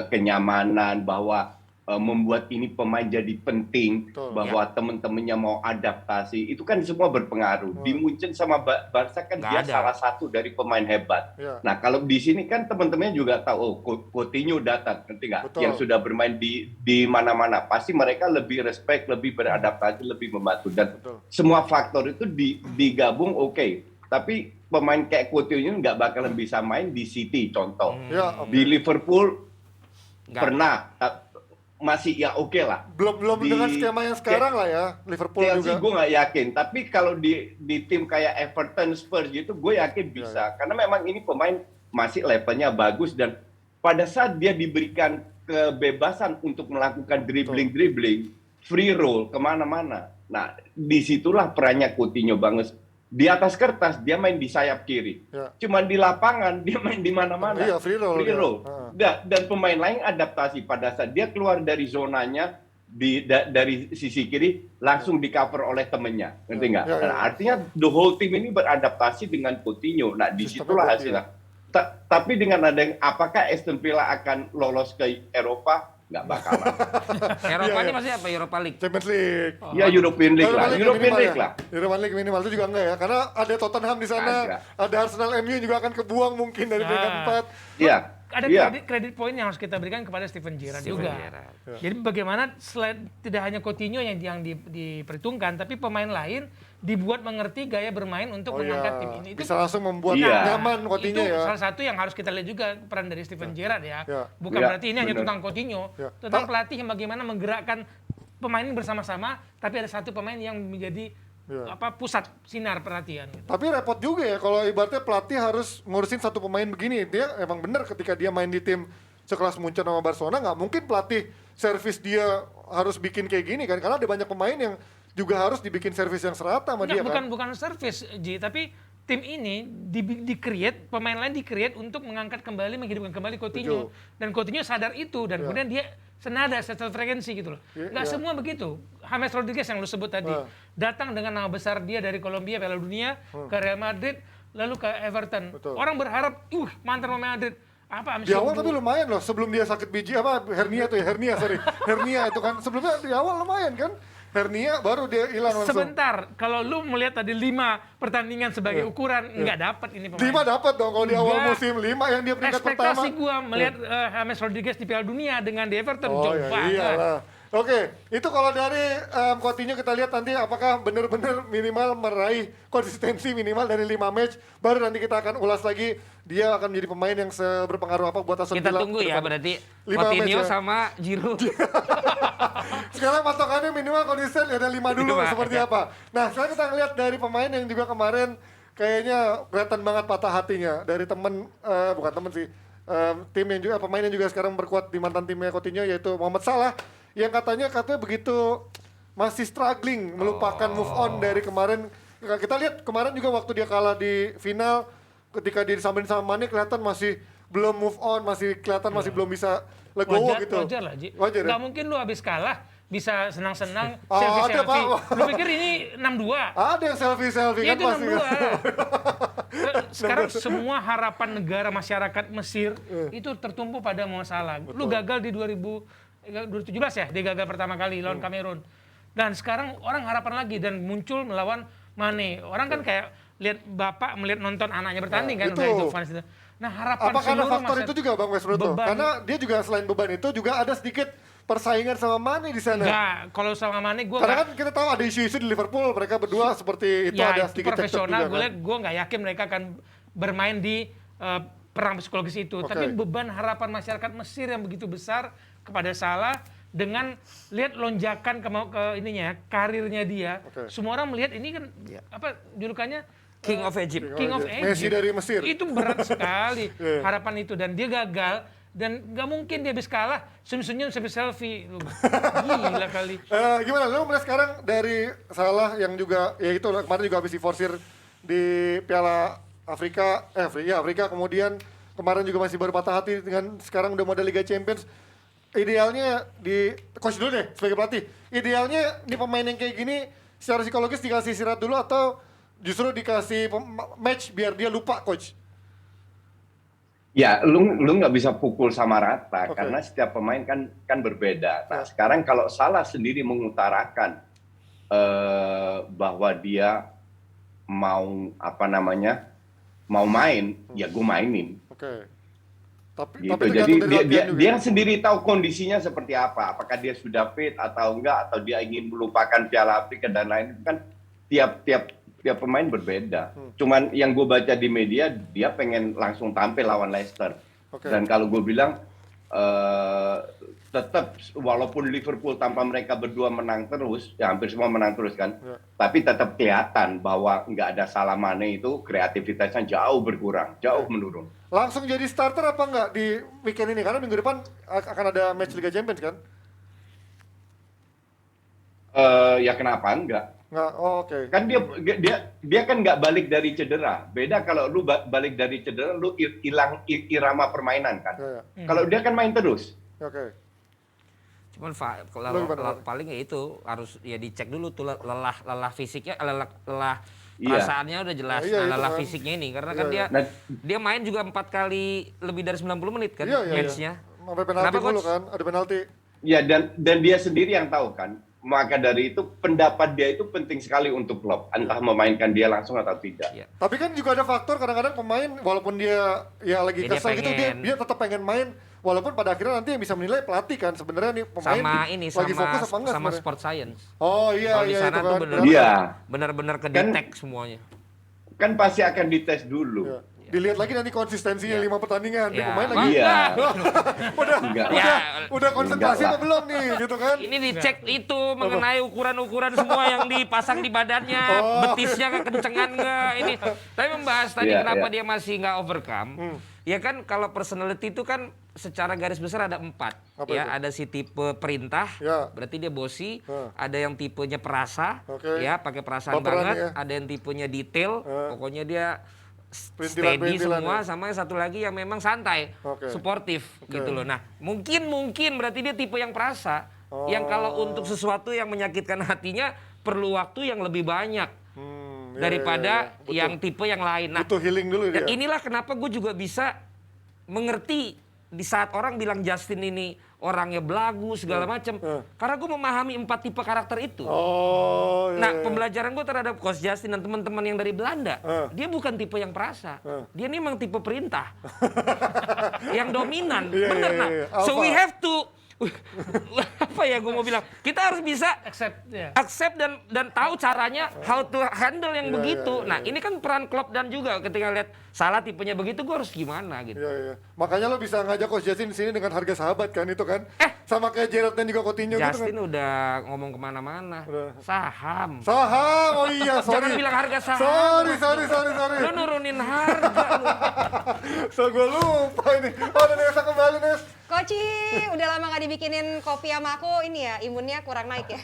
kenyamanan bahwa membuat ini pemain jadi penting, bahwa teman-temannya mau adaptasi, itu kan semua berpengaruh. Di Munchen sama Barca kan dia salah satu dari pemain hebat. Nah kalau di sini kan teman-temannya juga tahu, oh Coutinho datang, ngerti nggak? Yang sudah bermain di mana-mana, pasti mereka lebih respect, lebih beradaptasi, lebih membantu. Dan semua faktor itu digabung oke. Tapi pemain kayak Coutinho nggak bakalan bisa main di City, contoh. Di Liverpool pernah. Masih ya oke lah. Belum dengan skema yang sekarang lah ya, Liverpool Chelsea juga. gue nggak yakin, tapi kalau di tim kayak Everton, Spurs gitu, gue yakin bisa. Karena memang ini pemain masih levelnya bagus dan pada saat dia diberikan kebebasan untuk melakukan dribbling, free roll kemana-mana. Nah, disitulah perannya Coutinho banget. Di atas kertas dia main di sayap kiri, cuman di lapangan dia main di mana-mana. Iya, free roll. Dan pemain lain adaptasi pada saat dia keluar dari zonanya dari sisi kiri langsung di cover oleh temennya, ngerti nggak? Nah, artinya the whole team ini beradaptasi dengan Coutinho. Nah, disitulah hasilnya. Tapi dengan ada yang apakah Aston Villa akan lolos ke Eropa? Nggak bakalan. Eropanya masih apa? Europa League. Champions League. Ya European League lah. European League lah. European League minimal itu juga enggak ya, karena ada Tottenham di sana, ada Arsenal, MU juga akan kebuang mungkin dari peringkat 4. Iya. Ada kredit poin yang harus kita berikan kepada Steven Gerrard juga. Jadi bagaimana selain tidak hanya Coutinho yang diperhitungkan, tapi pemain lain dibuat mengerti gaya bermain untuk mengangkat tim ini. Bisa langsung membuat nyaman Coutinho itu ya. salah satu yang harus kita lihat juga peran dari Steven Gerrard ya. Bukan berarti ini hanya tentang Coutinho, tentang pelatih yang bagaimana menggerakkan pemain bersama-sama, tapi ada satu pemain yang menjadi pusat sinar perhatian gitu. Tapi repot juga ya kalau ibaratnya pelatih harus ngurusin satu pemain begini. Dia emang benar ketika dia main di tim sekelas Munchen sama Barcelona, nggak mungkin pelatih servis dia harus bikin kayak gini kan, karena ada banyak pemain yang juga harus dibikin servis yang serata sama dia kan. Bukan servis, Ji, tapi tim ini di-create, pemain lain di-create untuk mengangkat kembali, menghidupkan kembali Coutinho. Dan Coutinho sadar itu, dan kemudian dia senada, satu frekuensi gitu loh. Nggak semua begitu. James Rodriguez yang lu sebut tadi, datang dengan nama besar dia dari Kolombia, Piala Dunia, ke Real Madrid, lalu ke Everton. Orang berharap, mantan pemain Madrid. Di awal tapi lumayan loh, sebelum dia sakit biji, hernia itu kan, sebelumnya di awal lumayan kan. Hernia baru dia hilang langsung. Sebentar, kalau lu melihat tadi 5 pertandingan sebagai ukuran, nggak dapat ini pemain. 5 dapat dong kalau di awal musim, 5 yang dia peringkat pertama. Ekspektasi gua melihat James Rodriguez di Piala Dunia dengan di Everton jauh banget. Iyalah. Oke, itu kalau dari Coutinho kita lihat nanti apakah benar-benar minimal meraih konsistensi minimal dari 5 match, baru nanti kita akan ulas lagi dia akan menjadi pemain yang berpengaruh apa buat Aston Villa. Kita tunggu ya berarti Coutinho sama Giroud. Sekarang patokannya minimal konsisten ada 5 dulu seperti apa. Nah, sekarang kita ngeliat dari pemain yang juga kemarin kayaknya kelihatan banget patah hatinya dari temen, bukan temen sih, tim yang juga pemain yang juga sekarang berkuat di mantan timnya Coutinho, yaitu Mohamed Salah, yang katanya begitu masih struggling melupakan move on dari kemarin. Kita lihat kemarin juga waktu dia kalah di final, ketika dia disamperin sama Mane kelihatan masih belum move on, masih kelihatan masih belum bisa legowo gitu. Wajar lah, Ji. Wajar ya? Nggak mungkin lu habis kalah bisa senang-senang ada, selfie-selfie. Pak. Lu pikir ini 6-2? Ada yang selfie-selfie Ya kan itu pasti. 6-2. Sekarang semua harapan negara masyarakat Mesir itu tertumpu pada Mo Salah. Lu gagal di 2017 ya, dia gagal pertama kali lawan Kamerun. Dan sekarang orang harapan lagi dan muncul melawan Mane. Orang kan kayak lihat bapak melihat nonton anaknya bertanding kan itu. udah itu fans itu. Nah, harapan Apa karena seluruh faktor itu juga Bang Westbrook? Karena dia juga selain beban itu juga ada sedikit persaingan sama Mane di sana. Enggak, kalau sama Mane gue karena kan kita tahu ada isu-isu di Liverpool, mereka berdua seperti itu ada sedikit profesional. Gue Gue nggak yakin mereka akan bermain di perang psikologis itu. Tapi beban harapan masyarakat Mesir yang begitu besar kepada Salah dengan lihat lonjakan ke ininya karirnya dia. Semua orang melihat ini kan apa julukannya King of Egypt. King of Egypt. Messi dari Mesir. Itu berat sekali harapan itu dan dia gagal dan nggak mungkin dia habis kalah senyum-senyum sampai selfie. Gila kali. Gimana lu melihat sekarang dari Salah yang juga ya itu kemarin juga habis diforsir di Piala Afrika Afrika kemudian kemarin juga masih baru patah hati dengan sekarang udah modal Liga Champions. Idealnya di coach dulu deh sebagai pelatih. Idealnya di pemain yang kayak gini secara psikologis dikasih istirahat dulu atau justru dikasih match biar dia lupa coach? Ya, lu nggak bisa pukul sama rata karena setiap pemain kan berbeda. Nah, sekarang kalau Salah sendiri mengutarakan bahwa dia mau mau main, ya gue mainin. Tapi jadi dia sendiri tahu kondisinya seperti apa. Apakah dia sudah fit atau enggak, atau dia ingin melupakan Piala Afrika dan lain. Kan tiap pemain berbeda. Cuman yang gue baca di media, dia pengen langsung tampil lawan Leicester. Dan kalau gue bilang tetap walaupun Liverpool tanpa mereka berdua menang terus, ya hampir semua menang terus kan, tapi tetap kelihatan bahwa nggak ada Salah Mane itu kreativitasnya jauh berkurang, jauh menurun. Langsung jadi starter apa nggak di weekend ini? Karena minggu depan akan ada match Liga Champions kan? Ya kenapa enggak? Nggak, oh, oke. Kan dia kan nggak balik dari cedera. Beda kalau lu balik dari cedera, lu hilang irama permainan kan. Kalau dia kan main terus. Oke. Cuman Lu gimana, paling ya itu harus ya dicek dulu tuh lelah fisiknya, lelah Iya. perasaannya udah jelas. Iya, Nah, itu lelah kan. fisiknya ini karena Iya, kan iya. dia main juga 4 kali lebih dari 90 menit kan Iya, iya, match-nya. iya. Sampai penalti Kenapa, dulu Coach? kan, ada penalti. Ya dan dia sendiri yang tahu kan. Maka dari itu pendapat dia itu penting sekali untuk klub. Entah memainkan dia langsung atau tidak. Iya. Tapi kan juga ada faktor kadang-kadang pemain walaupun dia ya lagi Ya, dia kesel gitu pengen. dia tetap pengen main walaupun pada akhirnya nanti yang bisa menilai pelatih kan sebenarnya nih pemain Sama ini lagi fokus apa enggak sama sebenarnya. sport science. Oh iya Kalau di iya sana itu tuh kan. bener- Iya. Benar-benar kedetek semuanya. Kan pasti akan dites dulu. Iya. Dilihat lagi nanti konsistensinya 5 pertandingan. Dia Iya. pemain lagi Iya. udah Ya, udah konsentrasi enggak apa lah. belum nih gitu kan. ini dicek itu mengenai ukuran-ukuran semua yang dipasang di badannya, Oh. betisnya kekencengan nggak ini. Tapi membahas tadi Iya, kenapa iya. dia masih nggak overcome. Ya kan kalau personality itu kan secara garis besar ada 4. Apa Ya itu? ada si tipe perintah, Ya. berarti dia bosi. Ah. Ada yang tipenya perasa, Oke. ya pakai perasaan Baperan banget. ya. Ada yang tipenya detail, Ah. pokoknya dia steady Perintilan-perintilan semua, ya. sama yang satu lagi yang memang santai, Oke. suportif Oke. gitu loh. Nah mungkin berarti dia tipe yang perasa, yang Oh. kalau untuk sesuatu yang menyakitkan hatinya perlu waktu yang lebih banyak Iya, daripada iya, iya. yang tipe yang lain. Nah Butuh healing dulu ya dia. inilah kenapa gue juga bisa mengerti di saat orang bilang Justin ini orangnya belagu segala macam, karena gue memahami 4 tipe karakter itu. Oh iya. Nah, iya. pembelajaran gue terhadap Coach Justin dan teman-teman yang dari Belanda, dia bukan tipe yang perasa. Dia ini memang tipe perintah. Yang dominan. Iya, Bener, iya, nah. iya. So Alpha. we have to apa ya gue mau bilang, kita harus bisa Accept ya. accept dan tahu caranya how to handle yang begitu. Nah, ini kan peran Klopp dan juga ketika lihat Salah tipenya begitu, gue harus gimana gitu. Iya, iya. Makanya lo bisa ngajak Coach Justin di sini dengan harga sahabat kan itu kan. Sama kayak Gerrard dan juga Coutinho gitu Justin kan. udah ngomong kemana-mana. Udah. Saham. Saham, oh iya, sorry. Jangan bilang harga saham. Sorry. Lu nurunin harga lu. So gue lupa ini. Oh, ada Nesa kembali, Nes. Koci, udah lama gak dibikinin kopi sama aku, ini ya imunnya kurang naik ya.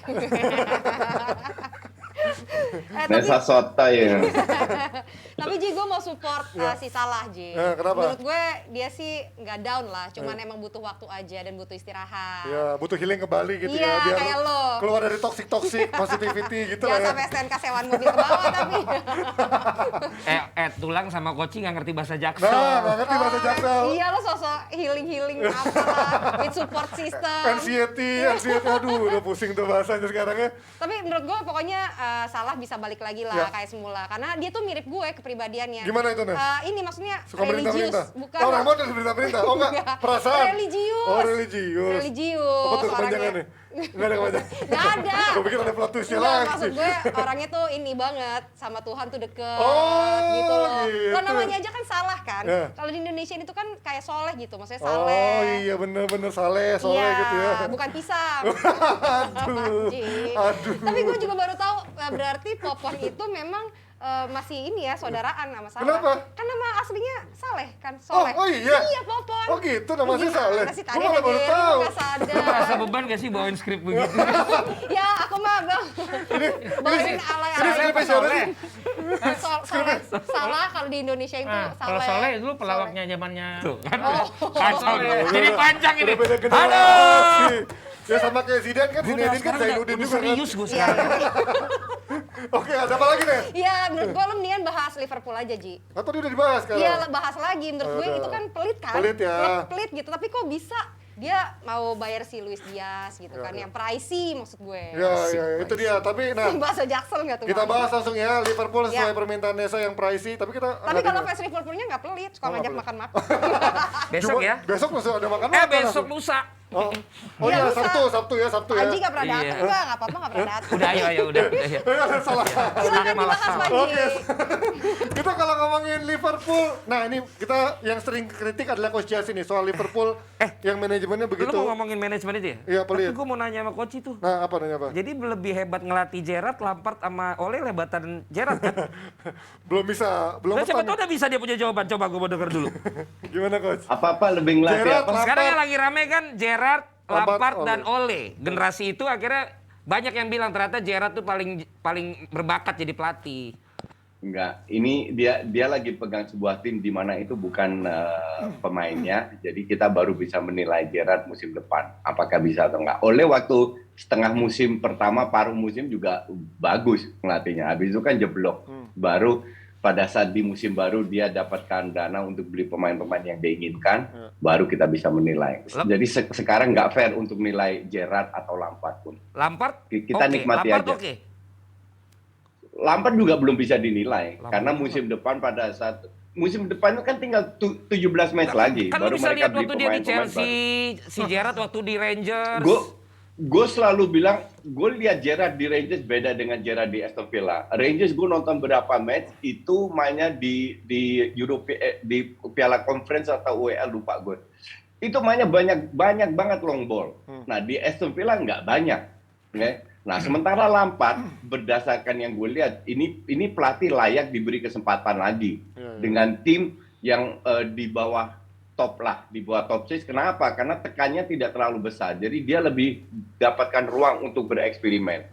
Nesa Sota ya. Tapi Ji, gue mau support si Salah, Ji. Kenapa? Menurut gue dia sih nggak down lah, cuman emang butuh waktu aja dan butuh istirahat. Ya, butuh healing kembali gitu Iya, ya. Biar kayak lo. keluar dari toxic positivity gitu lah Jangan ya. sampai STNK sewaan mobil ke bawah tapi. Tulang sama Koci nggak ngerti bahasa Jaksel. Nah, nggak ngerti bahasa Jaksel. Iya, lo sosok healing apalah, with support system. Anxiety, aduh udah pusing tuh bahasanya sekarang ya. Tapi menurut gue pokoknya Salah bisa balik lagi lah Ya. kayak semula. Karena dia tuh mirip gue kepribadiannya. Gimana itu, Nes? Ini maksudnya Suka religius, perintah-perintah? bukan. Oh, Ramon dari perintah-perintah? Oh enggak, Enggak. perasaan? Religius. Oh, religius. Religius Apa tuh orangnya. kepanjangannya? Enggak ada kepanjangan? Nggak ada. Gue pikir ada plot twistnya Enggak, lagi. maksud gue orangnya tuh ini banget sama Tuhan tuh deket Oh, gitu loh. gitu. Lo namanya aja kan Salah kan. Ya. Kalau di Indonesia itu kan kayak soleh gitu, maksudnya Oh saleh. iya bener-bener soleh Iya, gitu ya. bukan pisang. Aduh, Anjing. aduh. Tapi gue juga baru tahu berarti Popon itu memang masih ini ya saudaraan sama Salah. Kenapa? Kan nama aslinya Saleh kan, Soleh. Oh iya? Iya Popon. Oh gitu, namanya Gimana Saleh? sih, Gua tadi malah aja baru lu tahu. nggak sadar. Merasa beban gak sih bawain skrip begitu? Ya aku mah bang. Bawain Ini alay-alay. skripnya siapa sih? Soleh. Salah kalau di Indonesia itu Nah, kalau Saleh. Soleh dulu pelawaknya zamannya. Tuh kan. Oh. Kacau nih. Jadi panjang ini. Udah beda generasi. Aduh. Ya sama kayak Zidane kan, Zinedine kan Zainuddin udah juga kan. serius gue Iya, sekarang. iya. Oke, ada apa lagi nih? Iya, menurut gue lo mendingan bahas Liverpool aja, Ji. Atau dia udah dibahas sekarang? Iya, bahas lagi. Menurut gue Ada. itu kan pelit kan? Pelit ya. Klub pelit gitu, tapi kok bisa dia mau bayar si Luis Diaz gitu kan, yang pricey maksud gue. Ya, itu dia. Tapi nah, Bahasa Jaksel nggak tuh? kita Bang? bahas langsung ya Liverpool sesuai Ya. permintaan Nesa yang pricey. Tapi kita Tapi kalau fans Liverpoolnya nggak pelit, suka Oh, nggak ngajak pelit. makan-makan. Besok ya. Besok masih ada makan Besok lusa. Oh Iya, iya, lusa. Sabtu ya. Aji nggak pernah Iya. datang, enggak apa-apa nggak pernah datang. Udah ayo udah. Salah. Silakan malah dibahas salah. Panji. Oke. Kita kalau ngomongin Liverpool, nah ini kita yang sering kritik adalah Coach Chelsea nih soal Liverpool yang manajemennya Lu begitu. mau ngomongin manajemen itu ya? Iya, pelit. Tapi gue mau nanya sama coach itu. Nah, apa nanya apa? Jadi lebih hebat ngelatih Gerrard, Lampard sama Ole lebatan Gerrard kan? Belum Nah, siapa ketemu. tahu udah bisa dia punya jawaban. Coba gue mau denger dulu. Gimana Coach? Apa-apa lebih ngelatih Gerrard, apa? Sekarang yang lagi rame kan Gerrard, Lampard, Lampard dan Ole. Ole. Generasi itu akhirnya banyak yang bilang ternyata Gerrard tuh paling berbakat jadi pelatih. Enggak, ini dia lagi pegang sebuah tim di mana itu bukan pemainnya, jadi kita baru bisa menilai Gerrard musim depan, apakah bisa atau enggak. Oleh waktu setengah musim pertama, paruh musim juga bagus ngelatihnya, habis itu kan jeblok. Baru pada saat di musim baru dia dapatkan dana untuk beli pemain-pemain yang diinginkan, baru kita bisa menilai. Jadi sekarang nggak fair untuk nilai Gerrard atau Lampard pun. Lampard, Kita oke. nikmati Lampard aja. oke. Lampard juga belum bisa dinilai Lampard karena musim depan pada saat musim depan itu kan tinggal 17 match lagi Kan lu baru bisa mereka lihat beli waktu dia di pemain-pemain Chelsea, baru. si Gerrard waktu di Rangers. Gue selalu bilang gue lihat Gerrard di Rangers beda dengan Gerrard di Aston Villa. Rangers gue nonton beberapa match itu mainnya di di Piala Conference atau UEL lupa gue. Itu mainnya banyak banget long ball. Nah di Aston Villa nggak banyak. Okay? Nah, sementara Lampard berdasarkan yang gue lihat, ini pelatih layak diberi kesempatan lagi dengan tim yang di bawah top lah, di bawah top 6. Kenapa? Karena tekannya tidak terlalu besar. Jadi dia lebih dapatkan ruang untuk bereksperimen.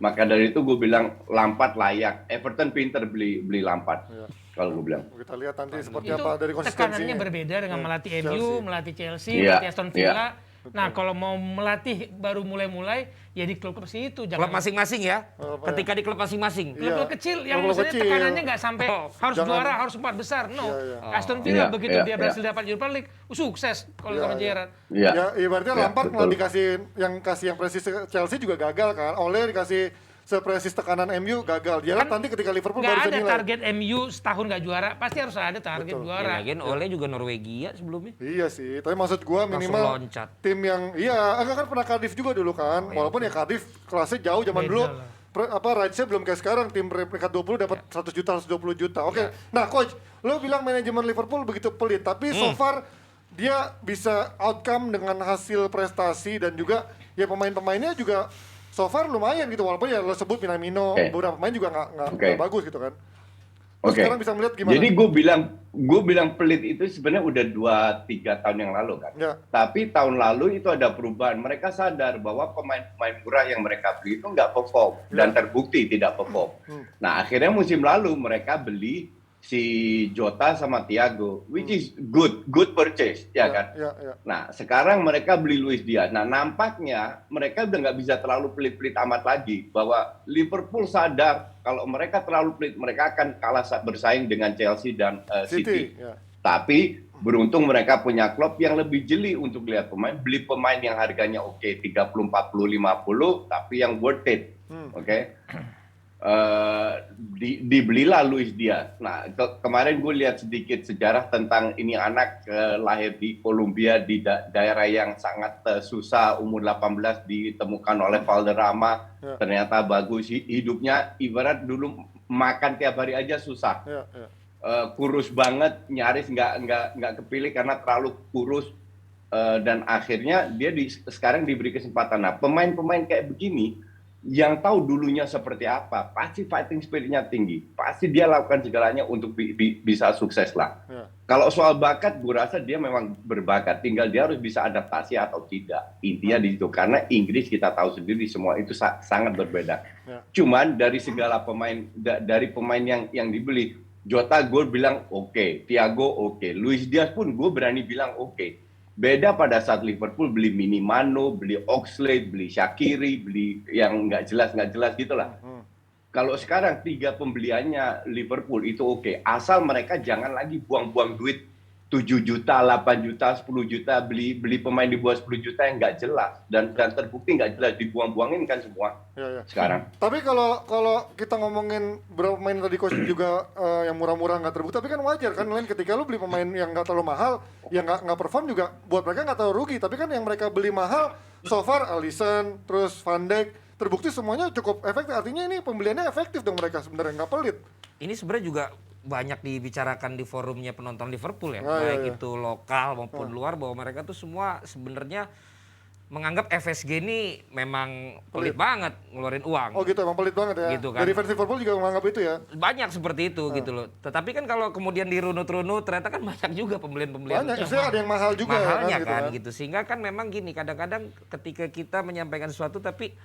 Maka dari itu gue bilang Lampard layak. Everton pinter beli Lampard. Kalau gue bilang. Kita lihat nanti seperti Itu apa dari konsistensinya. tekanannya berbeda dengan melatih Chelsea. MU, melatih Chelsea, Iya, melatih Aston iya. Villa. Nah, kalau mau melatih baru mulai-mulai, ya di klub situ. Klub masing-masing ya. Apa ya? Ketika di klub masing-masing. Klub-klub Iya. kecil yang Klub-klub misalnya kecil. tekanannya nggak sampai harus Jangan- juara, harus 4 besar. No. Iya, iya. Aston Villa Iya, begitu iya, dia iya. berhasil dapat Europa League, sukses kalau Iya, sama iya. Gerrard. Iya. Ya, ibaratnya Ya, Lampard betul. dikasih yang presis Chelsea juga gagal kan. Ole dikasih sepresis tekanan MU gagal. Dia Kan nanti ketika Liverpool Nggak baru bisa ada nilai. target MU setahun nggak juara, pasti harus ada target Betul. juara. Ya, lagian Ole juga Norwegia sebelumnya. Iya sih, tapi maksud gua Langsung minimal loncat. tim yang enggak kan pernah Cardiff juga dulu kan. Walaupun ya Cardiff kelasnya jauh zaman Beda dulu. lah. Rights-nya belum kayak sekarang tim peringkat 20 dapat 100 juta, 120 juta. Oke. Nah, coach, lo bilang manajemen Liverpool begitu pelit, tapi so far dia bisa outcome dengan hasil prestasi dan juga ya pemain-pemainnya juga so far lumayan gitu, walaupun ya lo sebut Minamino, Oke. beberapa pemain juga nggak Oke. bagus gitu kan. Lo Oke. sekarang bisa melihat gimana? Jadi gue bilang pelit itu sebenarnya udah 2-3 tahun yang lalu kan. Ya. Tapi tahun lalu itu ada perubahan. Mereka sadar bahwa pemain-pemain murah yang mereka beli itu nggak perform dan terbukti tidak perform. Nah akhirnya musim lalu mereka beli si Jota sama Thiago, which is good purchase, ya kan? Ya. Nah, sekarang mereka beli Luis Diaz. Nah, nampaknya mereka udah nggak bisa terlalu pelit-pelit amat lagi. Bahwa Liverpool sadar kalau mereka terlalu pelit, mereka akan kalah saat bersaing dengan Chelsea dan City. Ya. Tapi beruntung mereka punya klub yang lebih jeli untuk lihat pemain. Beli pemain yang harganya oke, 30, 40, 50, tapi yang worth it. Oke? Dibelilah Luis Diaz. Nah, kemarin gue lihat sedikit sejarah tentang ini anak lahir di Kolombia di daerah yang sangat susah, umur 18 ditemukan oleh Valderrama. Ya. Ternyata bagus hidupnya, ibarat dulu makan tiap hari aja susah. Ya. Kurus banget, nyaris nggak kepilih karena terlalu kurus. Dan akhirnya dia sekarang diberi kesempatan. Nah, pemain-pemain kayak begini yang tahu dulunya seperti apa, pasti fighting spiritnya tinggi, pasti dia lakukan segalanya untuk bisa sukses lah. Ya. Kalau soal bakat, gue rasa dia memang berbakat, tinggal dia harus bisa adaptasi atau tidak. Intinya di situ, karena Inggris kita tahu sendiri semua itu sangat berbeda. Ya. Cuman dari segala pemain, dari pemain yang dibeli, Jota gue bilang oke, Thiago oke, Luis Diaz pun gue berani bilang oke. Beda pada saat Liverpool beli Minamino, beli Oxlade, beli Shaqiri, beli yang nggak jelas gitulah. Kalau sekarang 3 pembeliannya Liverpool itu oke, asal mereka jangan lagi buang-buang duit 7 juta, 8 juta, 10 juta beli pemain di bawah 10 juta yang nggak jelas dan terbukti nggak jelas, dibuang-buangin kan semua sekarang. Tapi kalau kita ngomongin berapa pemain tadi coach juga yang murah-murah nggak terbukti, tapi kan wajar kan lain ketika lu beli pemain yang nggak terlalu mahal, yang nggak perform juga buat mereka nggak terlalu rugi. Tapi kan yang mereka beli mahal, so far Alisson, terus Van Dijk, terbukti semuanya cukup efektif. Artinya ini pembeliannya efektif dong mereka sebenarnya, nggak pelit. Ini sebenarnya juga banyak dibicarakan di forumnya penonton Liverpool ya, iya. itu lokal maupun luar, bahwa mereka tuh semua sebenarnya menganggap FSG ini memang pelit banget ngeluarin uang. Oh gitu, emang pelit banget ya. Gitu kan. Dari fans Liverpool juga menganggap itu ya. Banyak seperti itu gitu loh. Tetapi kan kalau kemudian dirunut-runut ternyata kan banyak juga pembelian-pembelian. Banyak, maksudnya ada yang mahal juga mahalnya ya kan gitu. Sehingga kan memang gini, kadang-kadang ketika kita menyampaikan sesuatu tapi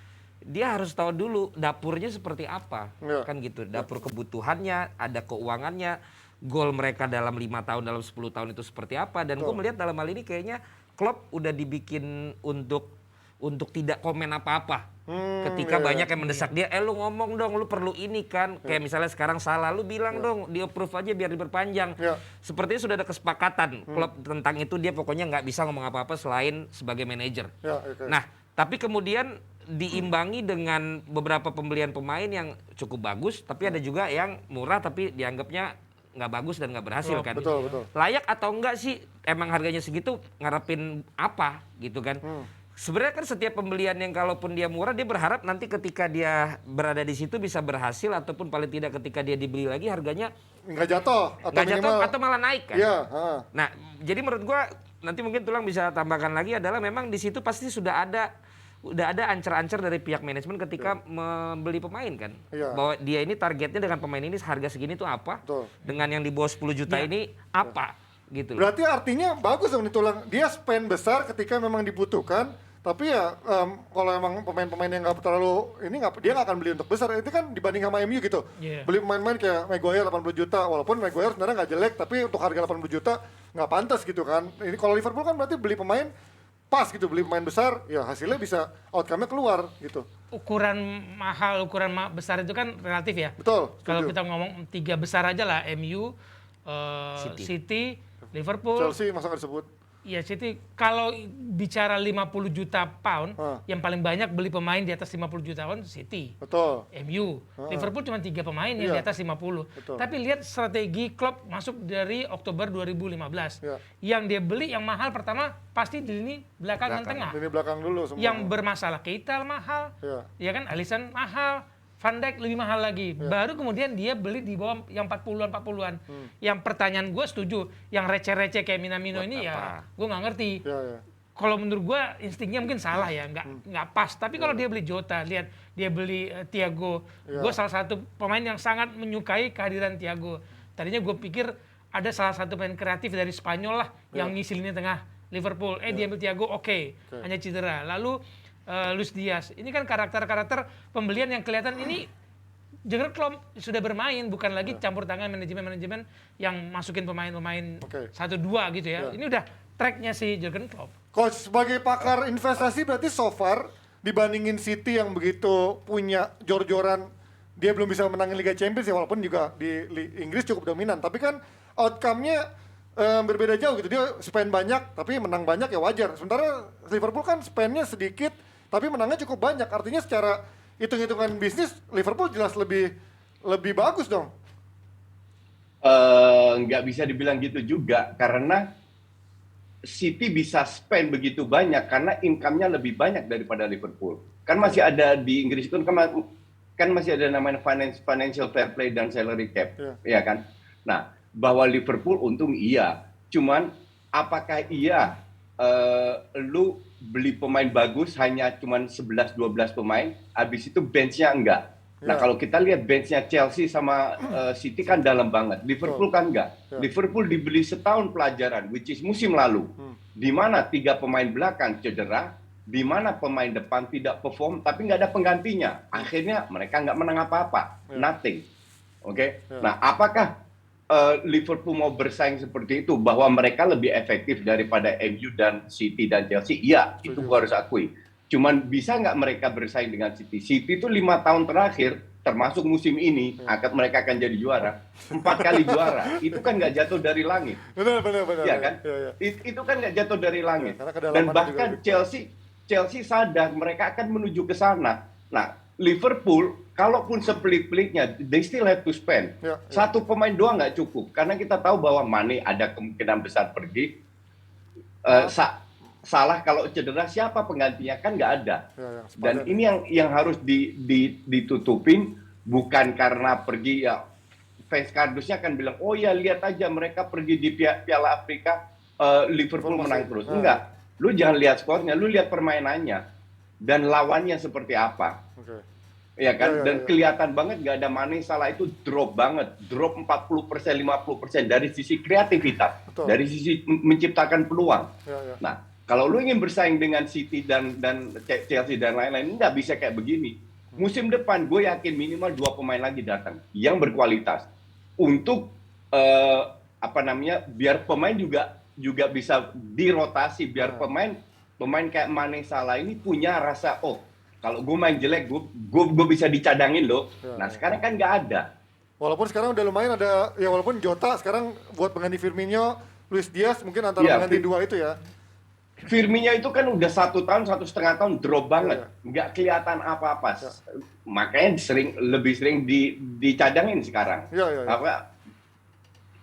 dia harus tahu dulu dapurnya seperti apa. Ya. Kan gitu. Dapur kebutuhannya, ada keuangannya, gol mereka dalam 5 tahun, dalam 10 tahun itu seperti apa. Dan gue melihat dalam hal ini kayaknya Klopp udah dibikin untuk tidak komen apa-apa. Ketika banyak yang mendesak dia, lu ngomong dong, lu perlu ini kan. Kayak misalnya sekarang salah, lu bilang dong, di approve aja biar diperpanjang. Sepertinya sudah ada kesepakatan Klopp tentang itu, dia pokoknya nggak bisa ngomong apa-apa selain sebagai manajer. Nah, tapi kemudian diimbangi dengan beberapa pembelian pemain yang cukup bagus, tapi ada juga yang murah tapi dianggapnya nggak bagus dan nggak berhasil kan. Betul. Layak atau enggak sih emang harganya segitu, ngarepin apa gitu kan. Sebenarnya kan setiap pembelian yang kalaupun dia murah, dia berharap nanti ketika dia berada di situ bisa berhasil, ataupun paling tidak ketika dia dibeli lagi harganya nggak jatuh atau nggak minimal jatuh atau malah naik kan. Iya, Nah, jadi menurut gua nanti mungkin Tulang bisa tambahkan lagi adalah memang di situ pasti sudah ada ancer-ancer dari pihak manajemen ketika membeli pemain kan. Bahwa dia ini targetnya dengan pemain ini harga segini tuh apa, dengan yang di bawah 10 juta ini apa gitu loh. Berarti artinya bagus dong nih Tulang. Dia spend besar ketika memang dibutuhkan, tapi ya kalau emang pemain-pemain yang nggak terlalu ini dia nggak akan beli untuk besar. Itu kan dibanding sama MU gitu. Beli pemain-pemain kayak Maguire 80 juta, walaupun Maguire sebenarnya nggak jelek, tapi untuk harga 80 juta nggak pantas gitu kan. Ini kalau Liverpool kan berarti beli pemain pas gitu, beli pemain besar, ya hasilnya bisa outcome-nya keluar gitu. Ukuran mahal, besar itu kan relatif ya. Betul. Kalau kita ngomong 3 besar aja lah, MU, City, Liverpool. Chelsea masa nggak disebut? Ya City, kalau bicara 50 juta pound, yang paling banyak beli pemain di atas 50 juta pound City. Betul. MU. Liverpool cuma 3 pemain yang di atas 50. Tapi lihat strategi Klopp masuk dari Oktober 2015. Yang dia beli yang mahal pertama pasti di lini belakang dan tengah. Lini belakang dulu semua. Yang bermasalah, Keita mahal, ya kan, Alisson mahal, Van Dijk lebih mahal lagi. Baru kemudian dia beli di bawah yang 40-an. Yang pertanyaan gue setuju, yang receh-receh kayak Minamino ini ya gue nggak ngerti. Kalau menurut gue instingnya mungkin salah ya, nggak pas. Tapi kalau dia beli Jota, lihat dia beli Thiago, gue salah satu pemain yang sangat menyukai kehadiran Thiago. Tadinya gue pikir ada salah satu pemain kreatif dari Spanyol lah yang ngisi lini tengah Liverpool. Dia ambil Thiago, oke. Hanya cedera. Lalu Luis Diaz. Ini kan karakter-karakter pembelian yang kelihatan ini Jurgen Klopp sudah bermain, bukan lagi campur tangan manajemen-manajemen yang masukin pemain-pemain 1-2 gitu ya. Ini udah tracknya si Jurgen Klopp. Coach, sebagai pakar investasi berarti so far dibandingin City yang begitu punya jor-joran, dia belum bisa menangin Liga Champions ya, walaupun juga di Inggris cukup dominan. Tapi kan outcome-nya berbeda jauh gitu. Dia spend banyak tapi menang banyak ya wajar. Sementara Liverpool kan spendnya sedikit tapi menangnya cukup banyak. Artinya secara hitung-hitungan bisnis Liverpool jelas lebih bagus dong. Nggak bisa dibilang gitu juga karena City bisa spend begitu banyak karena income-nya lebih banyak daripada Liverpool. Kan masih ada di Inggris itu kan masih ada namanya financial fair play dan salary cap, ya kan? Nah, bahwa Liverpool untung iya, cuman apakah iya lu beli pemain bagus hanya cuman 11-12 pemain, habis itu bench-nya enggak. Nah, kalau kita lihat bench-nya Chelsea sama City kan dalam banget. Liverpool kan enggak. Liverpool dibeli setahun pelajaran, which is musim lalu. Di mana 3 pemain belakang cedera, di mana pemain depan tidak perform, tapi nggak ada penggantinya. Akhirnya mereka nggak menang apa-apa. Nothing. Oke? Nah, apakah Liverpool mau bersaing seperti itu, bahwa mereka lebih efektif daripada MU dan City dan Chelsea? Iya, itu gua harus akui. Cuman bisa nggak mereka bersaing dengan City? City itu 5 tahun terakhir termasuk musim ini mereka akan jadi juara, 4 kali juara, itu kan nggak jatuh dari langit, Benar. ya kan? Ya. Itu kan nggak jatuh dari langit. karena kedalamannya Dan bahkan juga Chelsea sadar mereka akan menuju ke sana. Nah, Liverpool, kalaupun sepelik-peliknya, they still have to spend. Ya. Satu pemain doang nggak cukup, karena kita tahu bahwa Mane ada kemungkinan besar pergi. Salah kalau cedera, siapa penggantinya, kan nggak ada. Ya, yang sepadan. Dan ini yang harus ditutupin, bukan karena pergi ya. Fans kardusnya akan bilang, oh ya lihat aja mereka pergi di Piala Afrika, Liverpool menang terus. Enggak, lu jangan lihat skornya, lu lihat permainannya dan lawannya seperti apa. Oke. Ya kan, dan ya. kelihatan banget nggak ada Mane, Salah itu drop banget, drop 40%, 50% dari sisi kreativitas, Betul. dari sisi menciptakan peluang. Ya. Nah, kalau lu ingin bersaing dengan City dan Chelsea dan lain-lain, nggak bisa kayak begini. Musim depan gue yakin minimal 2 pemain lagi datang yang berkualitas untuk biar pemain juga bisa dirotasi, biar pemain kayak Mane, Salah ini punya rasa, oh kalau gue main jelek gue bisa dicadangin loh. Nah sekarang kan nggak ada. Walaupun sekarang udah lumayan ada, ya walaupun Jota sekarang buat pengganti Firmino, Luis Diaz mungkin antara Iya, pengganti dua itu ya. Firmino itu kan udah 1 tahun, 1,5 tahun drop banget, nggak kelihatan apa-apa. Makanya lebih sering dicadangin sekarang. Iya.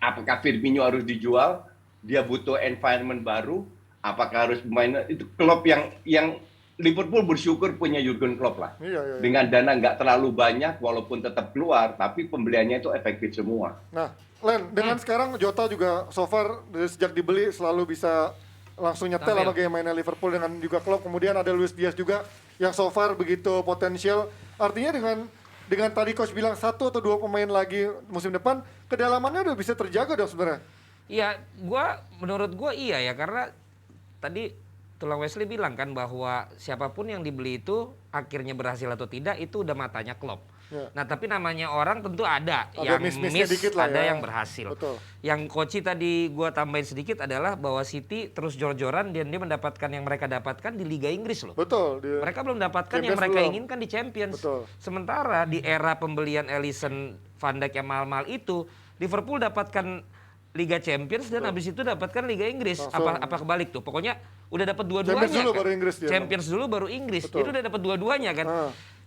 Apakah Firmino harus dijual? Dia butuh environment baru. Apakah harus main itu klub yang Liverpool bersyukur punya Jurgen Klopp lah. Iya. Dengan dana nggak terlalu banyak, walaupun tetap keluar, tapi pembeliannya itu efektif semua. Nah, Len, dengan sekarang Jota juga so far dari sejak dibeli selalu bisa langsung nyetel sama gaya mainnya Liverpool dengan juga Klopp. Kemudian ada Luis Diaz juga yang so far begitu potensial. Artinya dengan tadi coach bilang 1 atau 2 pemain lagi musim depan, kedalamannya udah bisa terjaga dong sebenarnya. Iya, menurut gua iya ya, karena tadi Tulang Wesley bilang kan bahwa siapapun yang dibeli itu akhirnya berhasil atau tidak itu udah matanya Klopp. Ya. Nah tapi namanya orang tentu ada yang miss-missnya miss, dikit lah ada ya. yang berhasil. Betul. Yang Koci tadi gua tambahin sedikit adalah bahwa City terus jor-joran dan dia mendapatkan yang mereka dapatkan di Liga Inggris loh. Betul. Mereka belum dapatkan yang Champions mereka belum. inginkan di Champions. Betul. Sementara di era pembelian Alisson, Van Dijk yang mahal-mahal itu, Liverpool dapatkan Liga Champions dan habis itu dapatkan Liga Inggris. Langsung. Apa kebalik tuh? Pokoknya udah dapat dua-duanya. Champions dulu kan? baru Inggris dia. Champions dulu baru Inggris. Betul. Jadi udah dapat dua-duanya kan.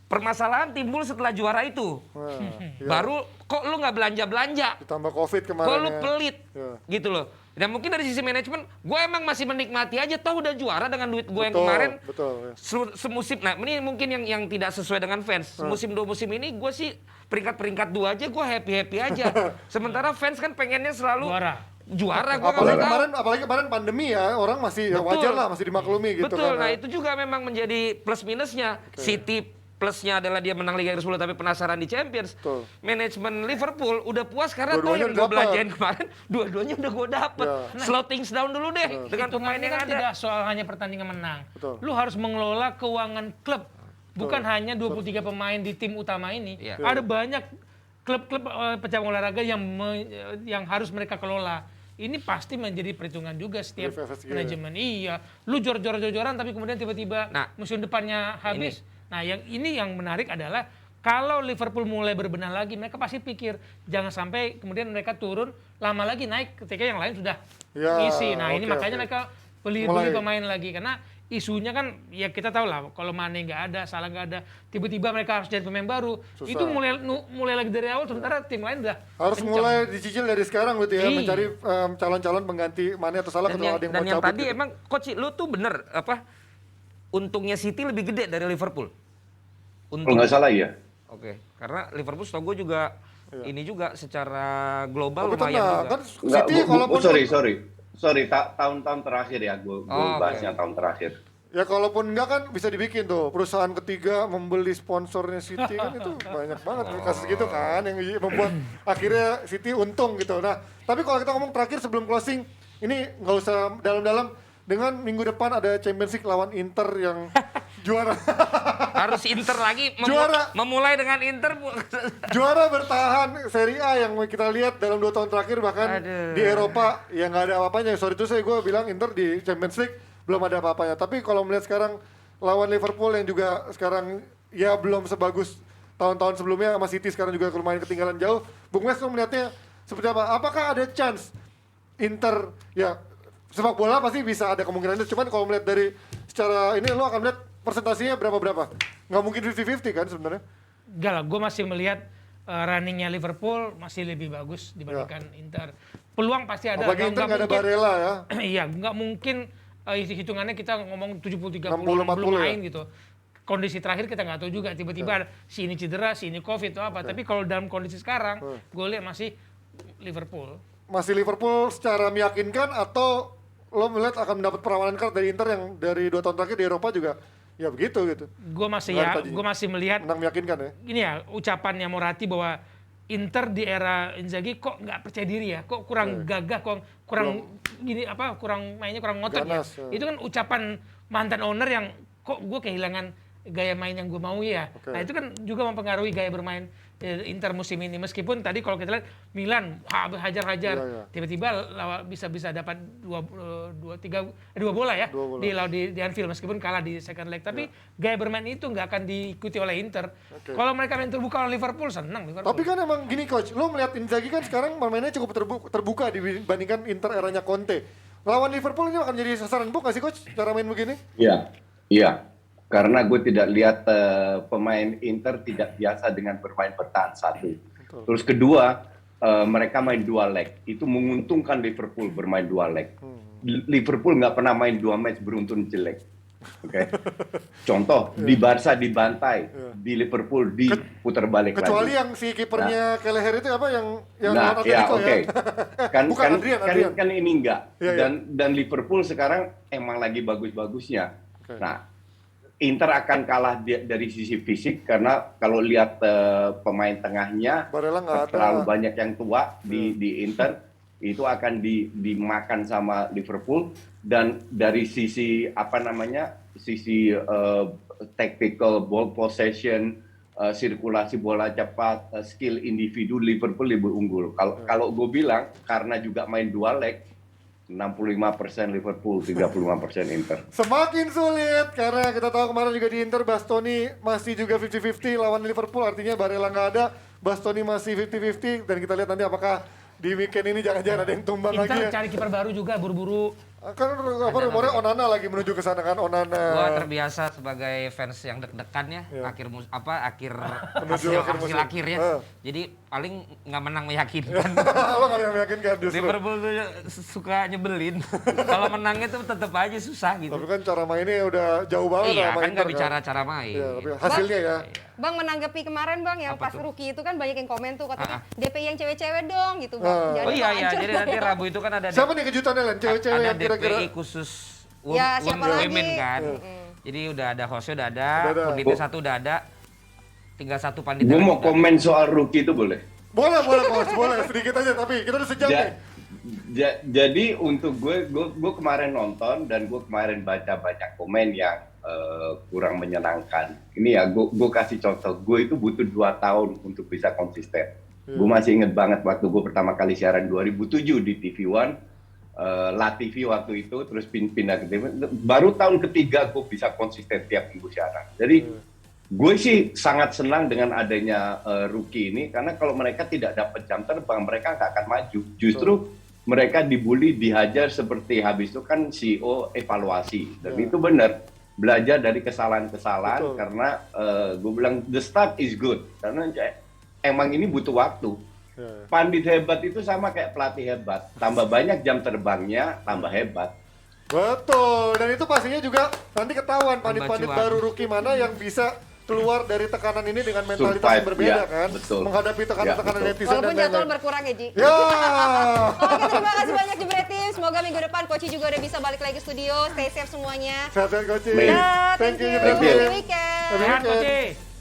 Permasalahan timbul setelah juara itu. Iya. Baru kok lu nggak belanja-belanja? Ditambah Covid kemarin. Kok lu ya. pelit? Ya. Gitu loh. Dan mungkin dari sisi manajemen, gue emang masih menikmati aja, toh udah juara dengan duit gue yang Betul, kemarin. betul, ya. Semusim, nah ini mungkin yang tidak sesuai dengan fans. Musim 2 musim ini gue sih peringkat 2 aja gue happy aja. Sementara fans kan pengennya selalu juara. Gue Apalagi kemarin pandemi ya, orang masih ya Betul. wajar lah, masih dimaklumi gitu Betul, kan. nah itu juga memang menjadi plus minusnya. City plusnya adalah dia menang Liga Inggris 10 tapi penasaran di Champions. Betul. Manajemen Liverpool udah puas karena toh Dua-duanya yang gue dapet. belanjain kemarin, dua-duanya udah gue dapet. Ya. Slow things down dulu deh dengan pemain Ini yang kan ada. tidak soal hanya pertandingan menang. Betul. Lu harus mengelola keuangan klub. Bukan hanya 23 pemain di tim utama ini. Iya. Ada banyak klub-klub pencabang olahraga yang harus mereka kelola. Ini pasti menjadi perhitungan juga setiap FSG. manajemen. Iya, lu jor-joran tapi kemudian tiba-tiba Nah, musim depannya habis. Nah, yang menarik adalah kalau Liverpool mulai berbenah lagi, mereka pasti pikir jangan sampai kemudian mereka turun lama lagi naik ketika yang lain sudah Ya, isi. Nah, ini oke, makanya oke. mereka beli Mulai. pemain lagi karena isunya kan ya kita tahu lah kalau Mane nggak ada, Salah nggak ada, tiba-tiba mereka harus jadi pemain baru. Susah. Itu mulai lagi dari awal sementara tim lain udah Harus kencang. mulai dicicil dari sekarang gitu ya, Iya. mencari calon-calon pengganti Mane atau Salah Dan kalau yang, ada yang dan mau yang cabut tadi gitu. emang coach lu tuh bener untungnya City lebih gede dari Liverpool. Kalau nggak salah ya. Oke, karena Liverpool setahu gue juga ini juga secara global Tapi lumayan tenang, juga. kan Nggak, City kalaupun sorry, tahun-tahun terakhir ya, gue Oh, bahasnya tahun terakhir. ya kalaupun enggak kan bisa dibikin tuh perusahaan ketiga membeli sponsornya City kan itu banyak banget kasus gitu kan yang membuat akhirnya City untung gitu. Nah, tapi kalau kita ngomong terakhir sebelum closing, ini nggak usah dalam-dalam, dengan minggu depan ada Champions League lawan Inter yang juara. Harus Inter lagi Juara. memulai dengan Inter. Juara bertahan Serie A yang kita lihat dalam 2 tahun terakhir bahkan Aduh. di Eropa yang nggak ada apa-apanya. Sorry itu gue bilang Inter di Champions League belum ada apa-apanya. Tapi kalau melihat sekarang lawan Liverpool yang juga sekarang ya belum sebagus tahun-tahun sebelumnya sama City sekarang juga lumayan ketinggalan jauh. Bung Wes, lo melihatnya seperti apa? Apakah ada chance Inter, ya sepak bola pasti bisa ada kemungkinan itu, cuman kalau melihat dari secara ini lo akan melihat persentasinya berapa? Nggak mungkin 50-50 kan sebenarnya? Enggak lah, gue masih melihat runningnya Liverpool masih lebih bagus dibandingkan Inter. Peluang pasti ada. Apalagi Inter nggak ada Barella ya. Iya, nggak mungkin hitungannya kita ngomong 70-30 60-40 belum main ya? gitu. Kondisi terakhir kita nggak tahu juga, tiba-tiba si ini cedera, si ini Covid atau apa. Tapi kalau dalam kondisi sekarang, gue lihat masih Liverpool. Masih Liverpool secara meyakinkan atau lo melihat akan mendapat perlawanan keras dari Inter yang dari 2 tahun terakhir di Eropa juga ya begitu gitu. Gue masih melihat menang meyakinkan ya. ini ya ucapannya Moratti bahwa Inter di era Inzaghi kok nggak percaya diri ya, kok kurang gagah, kok kurang kurang mainnya kurang ngotot ganas, ya. Itu kan ucapan mantan owner yang kok gue kehilangan gaya main yang gue mau ya. Nah itu kan juga mempengaruhi gaya bermain Inter musim ini. Meskipun tadi kalau kita lihat Milan hajar-hajar, tiba-tiba bisa dapat dua bola ya di Anfield meskipun kalah di second leg. Tapi gaya bermain itu nggak akan diikuti oleh Inter. Kalau mereka main terbuka oleh Liverpool, senang Liverpool. Tapi kan emang gini coach, lo melihat Inzaghi kan sekarang mainnya cukup terbuka dibandingkan Inter eranya Conte. Lawan Liverpool ini akan jadi sasaran empuk nggak sih coach cara main begini? Iya. Karena gue tidak lihat pemain Inter tidak biasa dengan bermain bertahan satu. Terus kedua, mereka main 2 leg. Itu menguntungkan Liverpool bermain 2 leg. Liverpool nggak pernah main 2 match beruntun jelek. Oke. Contoh, di Barca dibantai, di Liverpool diputar balik lagi. Kecuali yang si kipernya Kelleher itu apa yang Nah, ya oke. Bukan Adrian. Kan ini enggak. Ya. Dan Liverpool sekarang emang lagi bagus-bagusnya. Nah, Inter akan kalah dari sisi fisik karena kalau lihat pemain tengahnya terlalu banyak yang tua di Inter, itu akan dimakan sama Liverpool. Dan dari sisi sisi tactical ball possession, sirkulasi bola cepat, skill individu, Liverpool lebih unggul. Kalau gue bilang karena juga main 2 leg, 65% Liverpool, 35% Inter. Semakin sulit karena kita tahu kemarin juga di Inter Bastoni masih juga 50-50 lawan Liverpool, artinya Barella nggak ada, Bastoni masih 50-50 dan kita lihat nanti apakah di weekend ini jangan-jangan ada yang tumbang lagi ya. Inter cari kiper baru juga buru-buru. Kan rumornya Onana lagi menuju ke sana kan, Onana. Gua terbiasa sebagai fans yang deg-degan ya, akhir hasil akhirnya. Jadi paling nggak menang meyakinkan. Lo nggak meyakinkan justru. Liverpool tuh suka nyebelin. Kalau menangnya tuh tetap aja susah gitu. Tapi kan cara mainnya udah jauh banget iya, sama kan Inter nggak bicara cara main. Iya, tapi hasilnya ya. Bang, menanggapi kemarin Bang yang Apa pas tuh? rookie itu kan banyak yang komen tuh katanya DPI yang cewek-cewek dong gitu Bang. Oh iya, hancur jadi dong. nanti Rabu itu kan ada Siapa nih kejutannya Len? Cewek-cewek ada yang kira-kira DPI khusus Ya, siapa women lagi? kan. Jadi udah ada hostnya udah ada, Udah ada. punditnya satu udah ada, tinggal satu panitia. Gue mau komen soal rookie itu boleh? Boleh coach, boleh sedikit aja tapi kita udah sejam nih. Jadi untuk gue kemarin nonton dan gue kemarin baca banyak komen yang kurang menyenangkan. Ini ya gue kasih contoh, gue itu butuh 2 tahun untuk bisa konsisten. Gue masih inget banget waktu gue pertama kali siaran 2007 di TV One, La TV waktu itu, terus pindah ke TV. Baru tahun ketiga gue bisa konsisten tiap minggu siaran. Jadi gue sih sangat senang dengan adanya rookie ini, karena kalau mereka tidak dapat jam terbang, mereka nggak akan maju. Justru mereka dibully, dihajar seperti habis itu kan CEO evaluasi. Dan itu benar, belajar dari kesalahan-kesalahan, karena gue bilang the start is good. Karena emang ini butuh waktu. Pandit hebat itu sama kayak pelatih hebat. Tambah banyak jam terbangnya, tambah hebat. Betul, dan itu pastinya juga nanti ketahuan pandit-pandit baru rookie mana yang bisa keluar dari tekanan ini dengan mentalitas yang berbeda kan, menghadapi tekanan-tekanan netizen dan Walaupun jadwal lain-lain. berkurang ya Ji. Ya. Oke, terima kasih banyak Jebret Team. Semoga minggu depan Coach juga udah bisa balik lagi studio. Stay safe semuanya. Sehat-sehat Coach. Baik. Thank you. Thank you. Happy weekend. Happy Sehat, weekend. Coach.